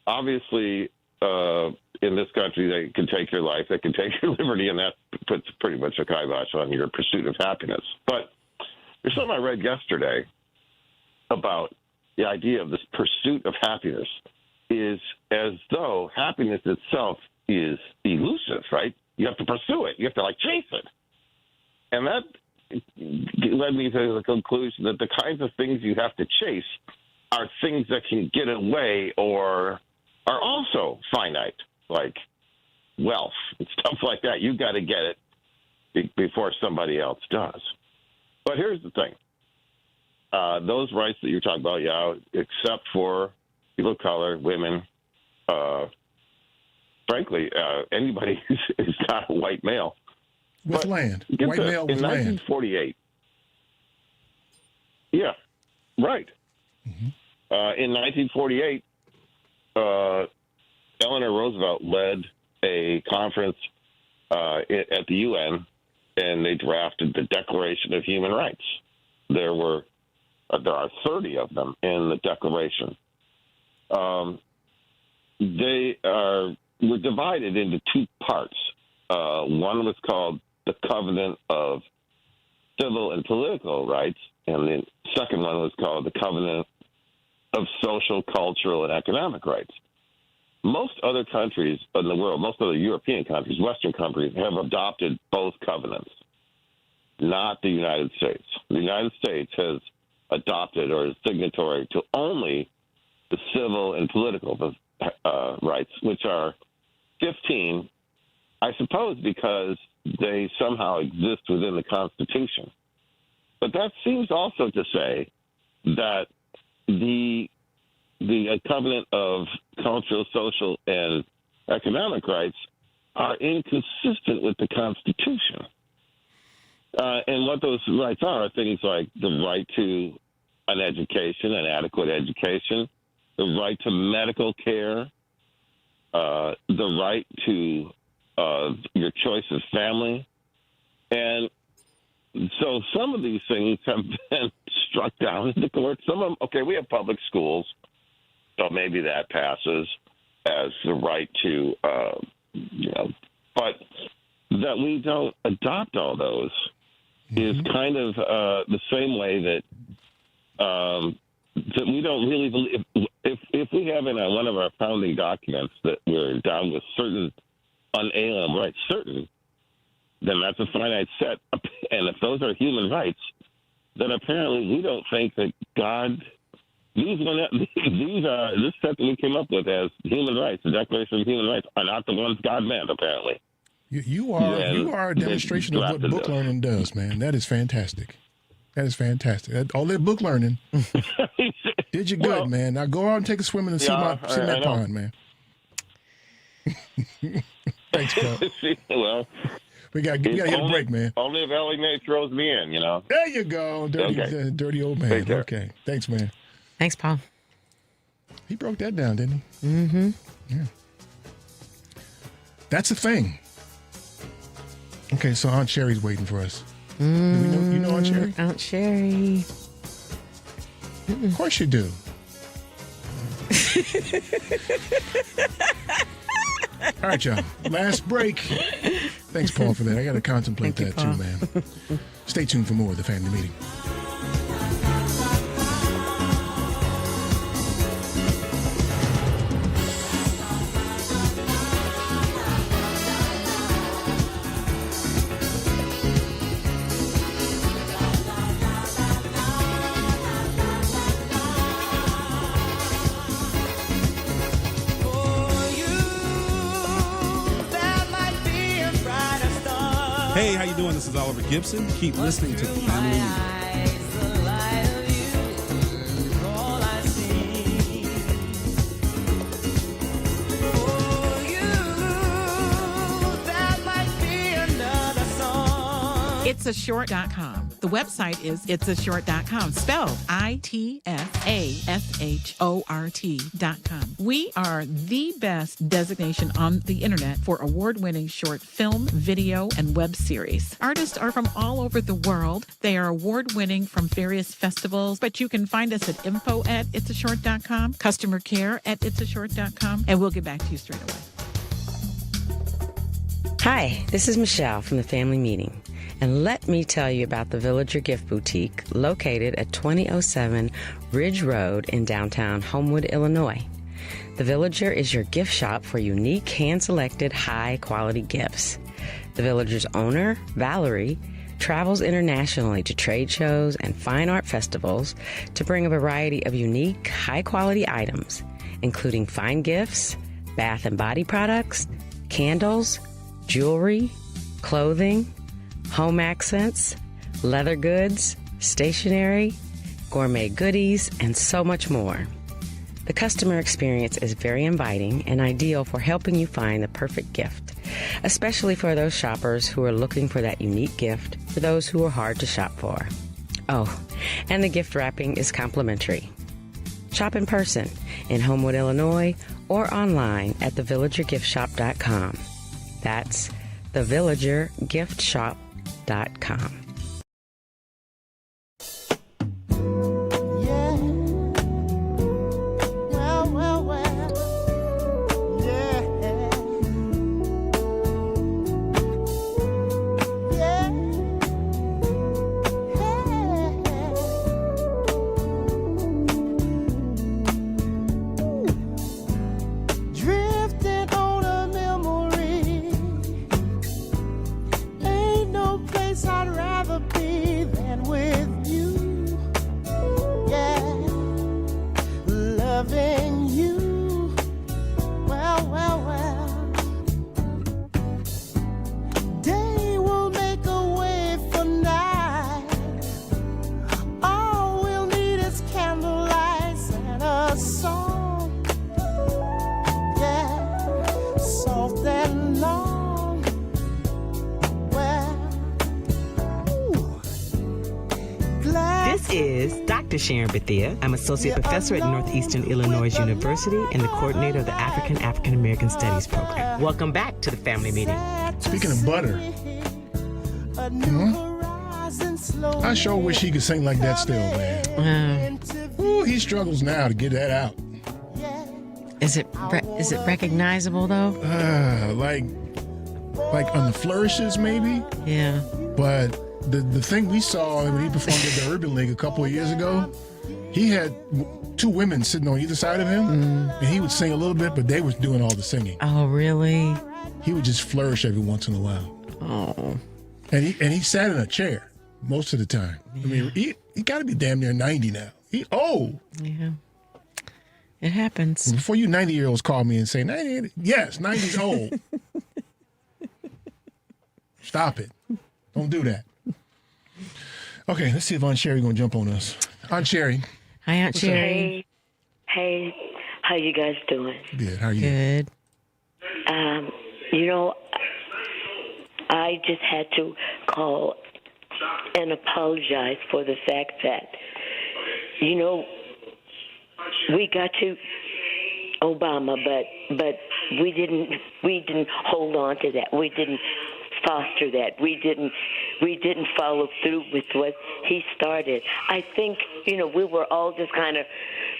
obviously, in this country, they can take your life, they can take your liberty, and that puts pretty much a kibosh on your pursuit of happiness. But there's something I read yesterday about the idea of this pursuit of happiness is as though happiness itself is elusive, right? You have to pursue it. You have to, chase it. And that led me to the conclusion that the kinds of things you have to chase are things that can get away or are also finite, like wealth and stuff like that. You got to get it before somebody else does. But here's the thing. Those rights that you're talking about, except for people of color, women, frankly, anybody who's not a white male. With land. White male with land. In 1948. Yeah, right. Mm-hmm. In 1948, Eleanor Roosevelt led a conference at the UN, and they drafted the Declaration of Human Rights. There are 30 of them in the Declaration. They were divided into two parts. One was called the Covenant of Civil and Political Rights, and the second one was called the Covenant of Social, Cultural, and Economic Rights. Most other countries in the world, most other European countries, Western countries, have adopted both covenants, not the United States. The United States has adopted or is signatory to only the civil and political rights, which are 15, I suppose because they somehow exist within the Constitution. But that seems also to say that the covenant of cultural, social, and economic rights are inconsistent with the Constitution. And what those rights are things like the right to an education, an adequate education, the right to medical care, the right to your choice of family. And so some of these things have been struck down in the court. Some of them, okay, we have public schools, so maybe that passes as the right to, but that we don't adopt all those is kind of the same way that that we don't really believe. If we have in one of our founding documents that we're down with certain unalienable rights, then that's a finite set. And if those are human rights, then apparently we don't think that God, this set that we came up with as human rights, the Declaration of Human Rights, are not the ones God meant, apparently. You are a demonstration of what book learning does, man. That is fantastic. That is fantastic. All that book learning did you good, man. Now go out and take a swim in and see that pond, man. Thanks, Paul. Well, we got to get a break, man. Only if Ellie Mae throws me in, There you go, dirty old man. Okay, thanks, man. Thanks, Paul. He broke that down, didn't he? Mm-hmm. Yeah. That's the thing. Okay, so Aunt Sherry's waiting for us. Do we know? You know Aunt Sherry? Aunt Sherry. Of course you do. All right, y'all. Last break. Thanks, Paul, for that. I got to contemplate that too, man. Stay tuned for more of the Family Meeting. Hey, how you doing? This is Oliver Gibson. Keep listening to the Family Meeting. Itsashort.com. The website is itsashort.com, spelled ITSASHORT.com. We are the best designation on the internet for award-winning short film, video, and web series. Artists are from all over the world. They are award-winning from various festivals, but you can find us at info@itsashort.com, customer care at itsashort.com, and we'll get back to you straight away. Hi, this is Michelle from the Family Meeting. And let me tell you about the Villager Gift Boutique located at 2007 Ridge Road in downtown Homewood, Illinois. The Villager is your gift shop for unique, hand-selected, high-quality gifts. The Villager's owner, Valerie, travels internationally to trade shows and fine art festivals to bring a variety of unique, high-quality items, including fine gifts, bath and body products, candles, jewelry, clothing, home accents, leather goods, stationery, gourmet goodies, and so much more. The customer experience is very inviting and ideal for helping you find the perfect gift, especially for those shoppers who are looking for that unique gift for those who are hard to shop for. Oh, and the gift wrapping is complimentary. Shop in person in Homewood, Illinois, or online at thevillagergiftshop.com. That's thevillagergiftshop.com. Dr. Sharon Bethia. I'm Associate Professor at Northeastern Illinois University and the coordinator of the African American Studies program. Welcome back to the Family Meeting. Speaking of butter, I sure wish he could sing like that still, man. Ooh, he struggles now to get that out. Is it recognizable though? Like on the flourishes, maybe. Yeah. But the thing we saw when he performed at the Urban League a couple of years ago, he had two women sitting on either side of him, and he would sing a little bit, but they was doing all the singing. Oh, really? He would just flourish every once in a while. Oh. And he sat in a chair most of the time. Yeah. I mean, he got to be damn near 90 now. He old. Yeah. It happens. And before you 90-year-olds call me and say, 90, yes, 90's old. Stop it. Don't do that. Okay, let's see if Aunt Sherry going to jump on us. Aunt Sherry. Hi, Aunt Sherry. Hey, how you guys doing? Good. How are you? Good. I just had to call and apologize for the fact that, we got to Obama, but we didn't hold on to that. We didn't foster that. We didn't follow through with what he started. I think, we were all just kind of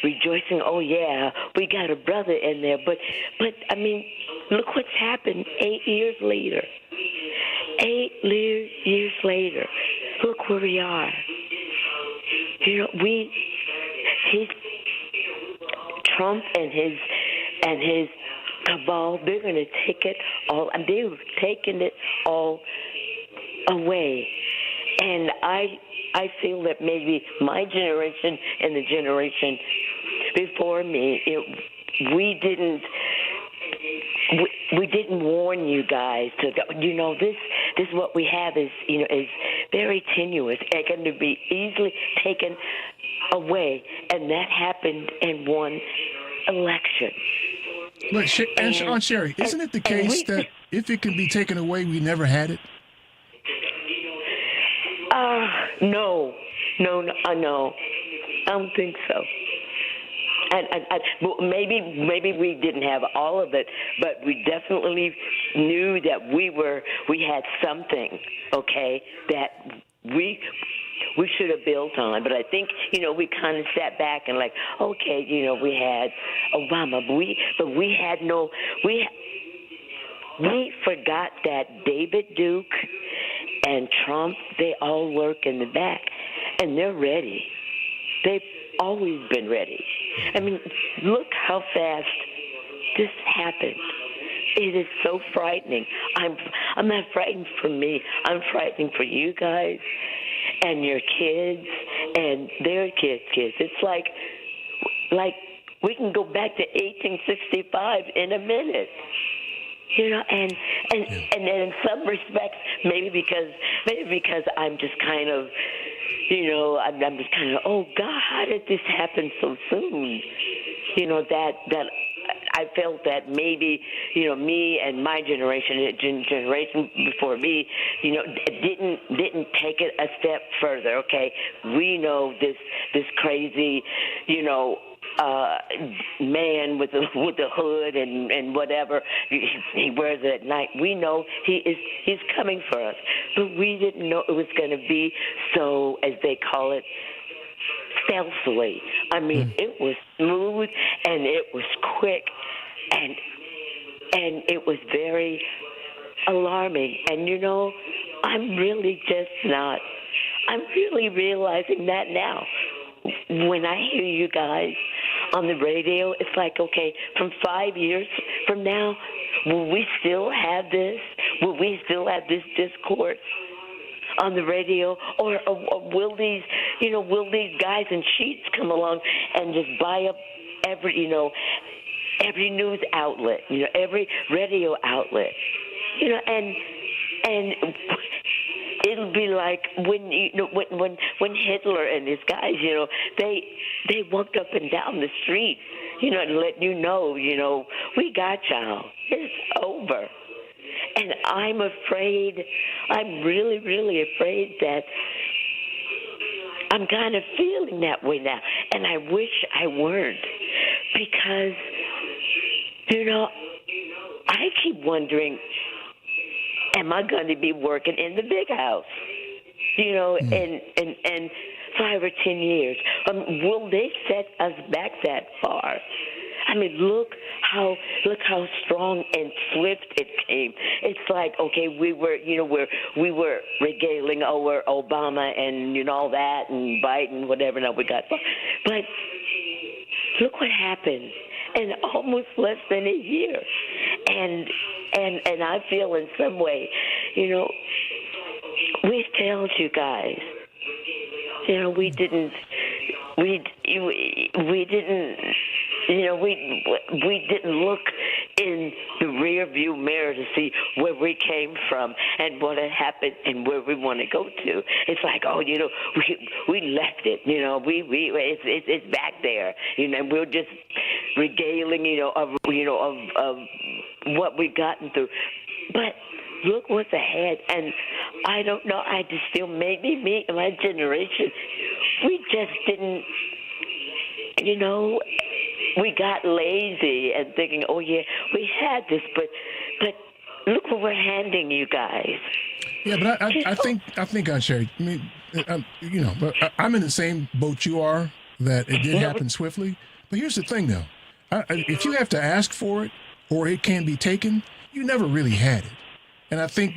rejoicing, oh yeah, we got a brother in there. But I mean, look what's happened 8 years later. 8 years later, look where we are. Trump and his cabal, they're going to take it all, and they've taken it all away. And I feel that maybe my generation and the generation before me, we didn't warn you guys to go, this what we have is very tenuous. It can be easily taken away, and that happened in one election. Look, Aunt Sherry, isn't it the case that if it can be taken away, we never had it? No. I don't think so. And maybe we didn't have all of it, but we definitely knew that we had something, okay, that we should have built on. But I think, we kind of sat back and like, okay, we had Obama, but we forgot that David Duke and Trump, they all work in the back, and they're ready. They've always been ready. I mean, look how fast this happened. It is so frightening. I'm not frightened for me. I'm frightened for you guys and your kids and their kids' kids. It's like we can go back to 1865 in a minute. And in some respects, maybe because I'm just kind of, I'm just kind of, oh God, how did this happen so soon? That I felt that maybe, me and my generation before me, didn't take it a step further. Okay, we know this crazy, man with the hood and whatever he wears it at night. We know he's coming for us, but we didn't know it was going to be so, as they call it, stealthily. I mean, it was smooth and it was quick and it was very alarming. And I'm really realizing that now. When I hear you guys on the radio, it's like, okay, from 5 years from now, will we still have this? Will we still have this discourse on the radio? Or will these guys in sheets come along and just buy up every news outlet, every radio outlet, and it'll be like when Hitler and his guys, they walked up and down the street, to let we got y'all. It's over. And I'm afraid, I'm really, really afraid that I'm kind of feeling that way now, and I wish I weren't, because, you know, I keep wondering, am I going to be working in the big house, you know, in 5 or 10 years? Will they set us back that far? I mean, look how strong and swift it came. It's like, okay, we were regaling over Obama and, you know, all that, and Biden, whatever. Now we got, but look what happened in almost less than a year, and I feel in some way, you know, we failed you guys. You know, we didn't. You know, we didn't look in the rear view mirror to see where we came from and what had happened and where we want to go to. It's like, oh, you know, we left it. You know, it's back there. You know, we're just regaling, of what we've gotten through. But look what's ahead, and I don't know. I just feel maybe me and my generation, we just didn't, you know. We got lazy and thinking, oh, yeah, we had this, but look what we're handing you guys. Yeah, but I think, Aunt Sherry, I mean, you know, but I'm in the same boat you are, that it did happen swiftly. But here's the thing, though. If you have to ask for it or it can be taken, you never really had it. And I think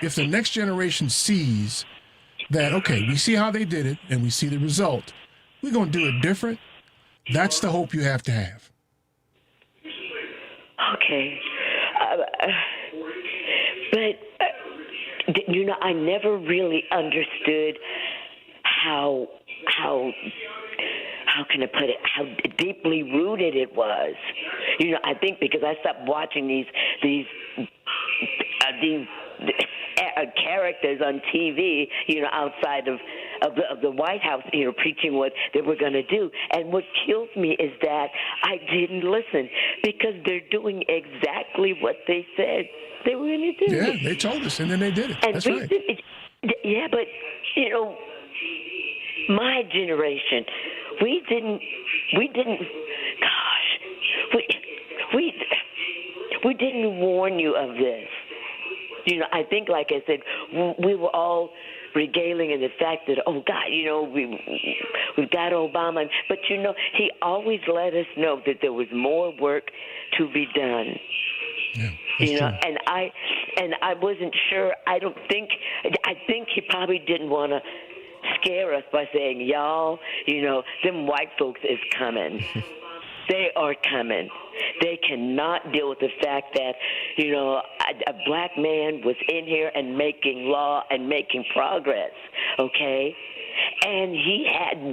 if the next generation sees that, okay, we see how they did it and we see the result, we're going to do it different. That's the hope you have to have. Okay. But, you know, I never really understood how can I put it, how deeply rooted it was. You know, I think because I stopped watching these characters on TV, you know, outside of the White House, you know, preaching what they were going to do. And what kills me is that I didn't listen, because they're doing exactly what they said they were going to do. Yeah, they told us, and then they did it. And that's right. Yeah, but, you know, my generation, we didn't, gosh, we didn't warn you of this. You know, I think, like I said, we were all regaling in the fact that, oh, God, you know, we've got Obama. But, you know, he always let us know that there was more work to be done. Yeah, you know, and I wasn't sure. I think he probably didn't want to scare us by saying, y'all, you know, them white folks is coming. They are coming. They cannot deal with the fact that, you know, a black man was in here and making law and making progress, okay? And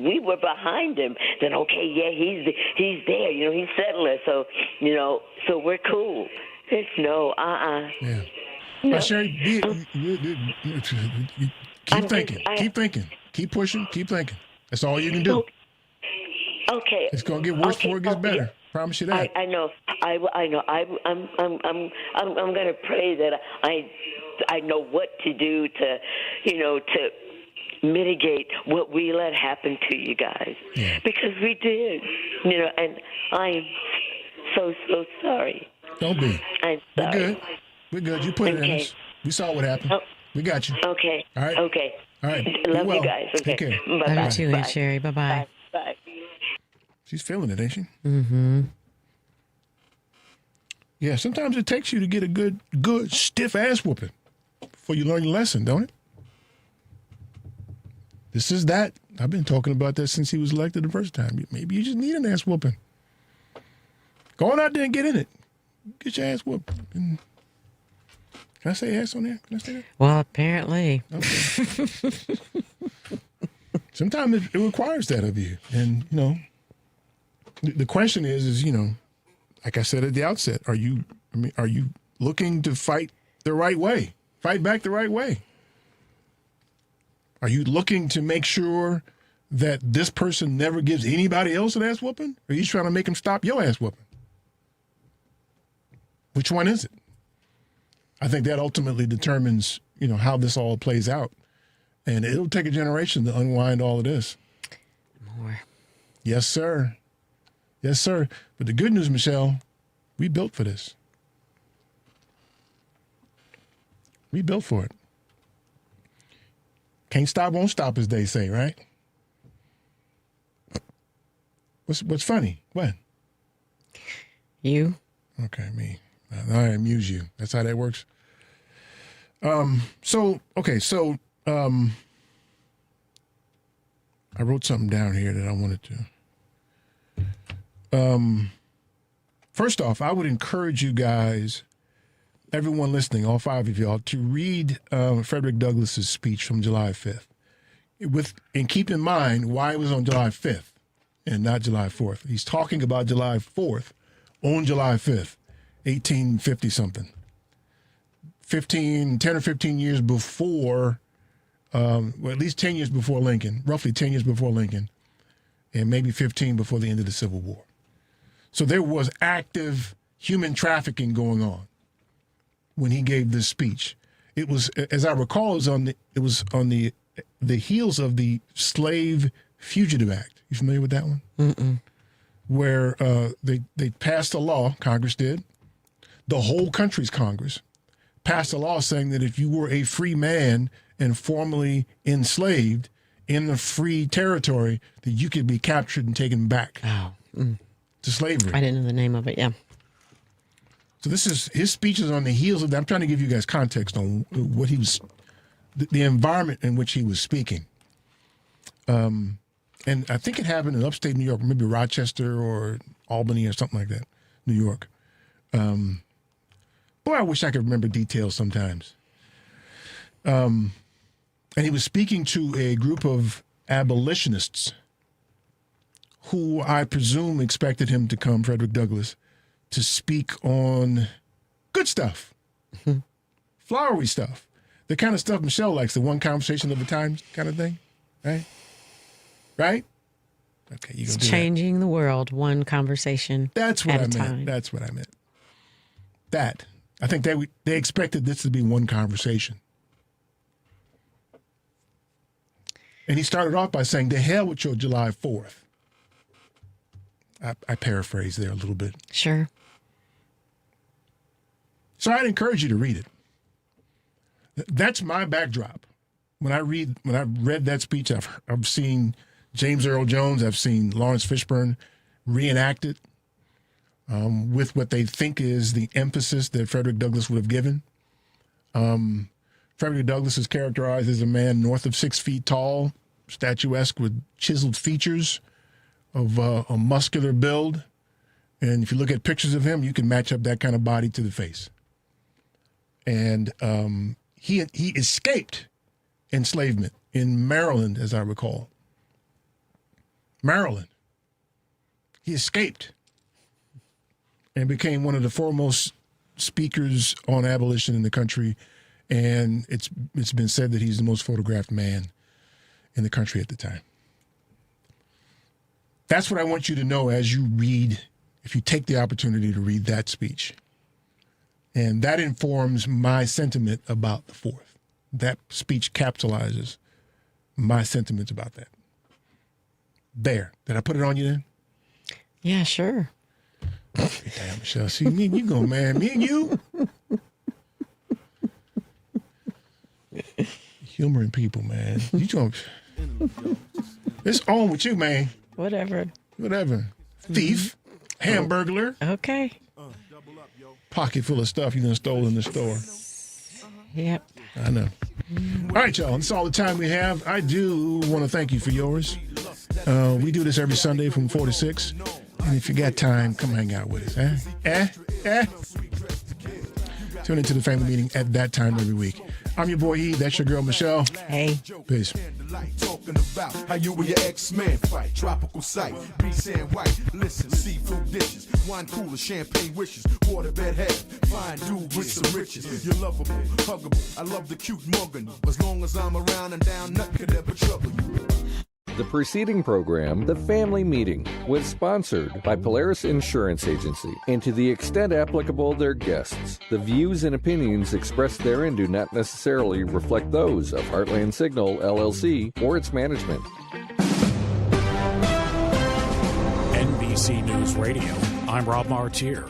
we were behind him. Then, okay, yeah, he's there. You know, he's settler. So, you know, so we're cool. It's no, Yeah. No. Sherry, keep thinking. Keep pushing. Keep thinking. That's all you can do. Okay. It's gonna get worse before it gets better. Promise you that. I know. I know. I'm gonna pray that I know what to do to, you know, to mitigate what we let happen to you guys, because we did, you know, and I'm so sorry. Don't be. I'm sorry. We're good. You put it in us. We saw what happened. We got you. Okay. All right. Okay. All right. Love you guys. Okay. Take care. Bye-bye. Love you too, Aunt Sherry. Bye-bye. Bye. She's feeling it, ain't she? Mm-hmm. Yeah, sometimes it takes you to get a good stiff ass whooping before you learn your lesson, don't it? This is that. I've been talking about that since he was elected the first time. Maybe you just need an ass whooping. Go on out there and get in it. Get your ass whooped. Can I say ass on there? Can I say that? Well, apparently. Okay. Sometimes it requires that of you. And, you know, the question is, you know, like I said at the outset, are you looking to fight the right way? Fight back the right way? Are you looking to make sure that this person never gives anybody else an ass whooping? Or are you trying to make them stop your ass whooping? Which one is it? I think that ultimately determines, you know, how this all plays out. And it'll take a generation to unwind all of this. More. Yes, sir. Yes, sir. But the good news, Michelle, we built for this. We built for it. Can't stop, won't stop, as they say, right? What's funny? What? You. Okay, me. I amuse you. That's how that works. So I wrote something down here that I wanted to. First off, I would encourage you guys, everyone listening, all 5 of y'all, to read Frederick Douglass's speech from July 5th. And keep in mind why it was on July 5th and not July 4th. He's talking about July 4th on July 5th, 1850-something. 10 or 15 years before, well, at least 10 years before Lincoln, roughly 10 years before Lincoln, and maybe 15 before the end of the Civil War. So there was active human trafficking going on when he gave this speech. It was, as I recall, it was on the heels of the Slave Fugitive Act. You familiar with that one? Mm-mm. Where they passed a law, Congress did, the whole country's Congress, passed a law saying that if you were a free man and formerly enslaved in the free territory, that you could be captured and taken back to slavery. I didn't know the name of it, yeah. So his speech is on the heels of that. I'm trying to give you guys context on what he was, the environment in which he was speaking. And I think it happened in upstate New York, maybe Rochester or Albany or something like that, New York. Boy, I wish I could remember details sometimes. And he was speaking to a group of abolitionists who I presume expected him to come, Frederick Douglass, to speak on good stuff, flowery stuff, the kind of stuff Michelle likes, the one conversation at a time kind of thing, right? Right? Okay, you gonna do changing the world one conversation That's what at I a meant. time. That's what I meant. That. I think they expected this to be one conversation. And he started off by saying, "To hell with your July 4th." I paraphrase there a little bit. Sure. So I'd encourage you to read it. That's my backdrop. When I read that speech, I've seen James Earl Jones, I've seen Lawrence Fishburne reenact it with what they think is the emphasis that Frederick Douglass would have given. Frederick Douglass is characterized as a man north of 6 feet tall, statuesque with chiseled features, of a muscular build. And if you look at pictures of him, you can match up that kind of body to the face. And he escaped enslavement in Maryland, as I recall. Maryland. He escaped and became one of the foremost speakers on abolition in the country. And it's been said that he's the most photographed man in the country at the time. That's what I want you to know as you read, if you take the opportunity to read that speech. And that informs my sentiment about the 4th. That speech capsulizes my sentiments about that. There. Did I put it on you then? Yeah, sure. Damn, Michelle. See, me and you go, man. Me and you. Humoring people, man. You don't. It's on with you, man. Whatever. Thief. Hamburglar. Okay. Pocket full of stuff you done stole in the store. Yep. I know. All right, y'all. That's all the time we have. I do want to thank you for yours. We do this every Sunday from 4 to 6. And if you got time, come hang out with us. Tune into the family meeting at that time every week. I'm your boy E. That's your girl, Michelle. Hey. Peace. Talking about how you and your ex-man fight. Tropical sight, beach and white. Listen, seafood dishes, wine cooler, champagne wishes, waterbed head, fine dude with some riches. You're lovable, huggable. I love the cute mugging. As long as I'm around and down, nothing could ever trouble you. The preceding program, The Family Meeting, was sponsored by Polaris Insurance Agency, and to the extent applicable, their guests. The views and opinions expressed therein do not necessarily reflect those of Heartland Signal, LLC, or its management. NBC News Radio, I'm Rob Martier.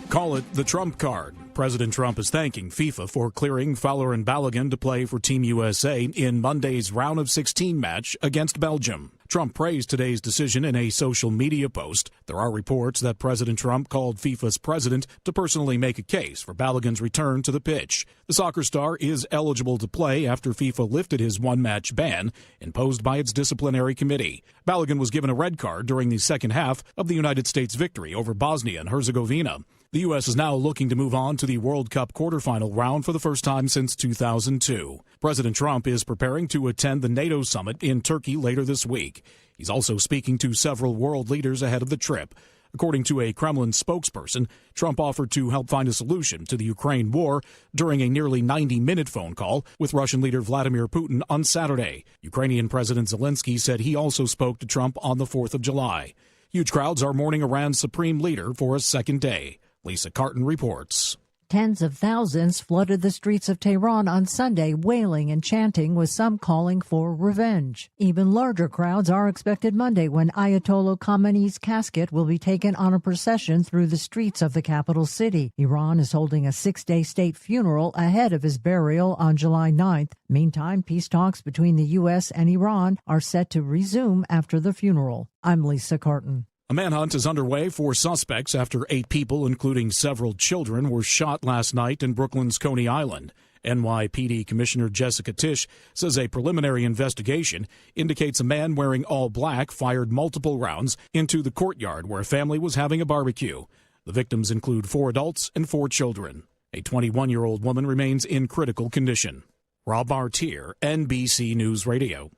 Call it the Trump card. President Trump is thanking FIFA for clearing Fowler and Balogun to play for Team USA in Monday's round of 16 match against Belgium. Trump praised today's decision in a social media post. There are reports that President Trump called FIFA's president to personally make a case for Balogun's return to the pitch. The soccer star is eligible to play after FIFA lifted his one-match ban imposed by its disciplinary committee. Balogun was given a red card during the second half of the United States victory over Bosnia and Herzegovina. The U.S. is now looking to move on to the World Cup quarterfinal round for the first time since 2002. President Trump is preparing to attend the NATO summit in Turkey later this week. He's also speaking to several world leaders ahead of the trip. According to a Kremlin spokesperson, Trump offered to help find a solution to the Ukraine war during a nearly 90-minute phone call with Russian leader Vladimir Putin on Saturday. Ukrainian President Zelensky said he also spoke to Trump on the 4th of July. Huge crowds are mourning Iran's supreme leader for a second day. Lisa Carton reports. Tens of thousands flooded the streets of Tehran on Sunday, wailing and chanting, with some calling for revenge. Even larger crowds are expected Monday when Ayatollah Khamenei's casket will be taken on a procession through the streets of the capital city. Iran is holding a 6-day state funeral ahead of his burial on July 9th. Meantime, peace talks between the U.S. and Iran are set to resume after the funeral. I'm Lisa Carton. A manhunt is underway for suspects after 8 people, including several children, were shot last night in Brooklyn's Coney Island. NYPD Commissioner Jessica Tisch says a preliminary investigation indicates a man wearing all black fired multiple rounds into the courtyard where a family was having a barbecue. The victims include 4 adults and 4 children. A 21-year-old woman remains in critical condition. Rob Martier, NBC News Radio.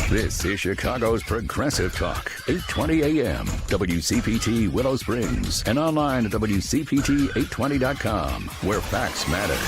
This is Chicago's Progressive Talk, 820 AM, WCPT Willow Springs, and online at WCPT820.com, where facts matter.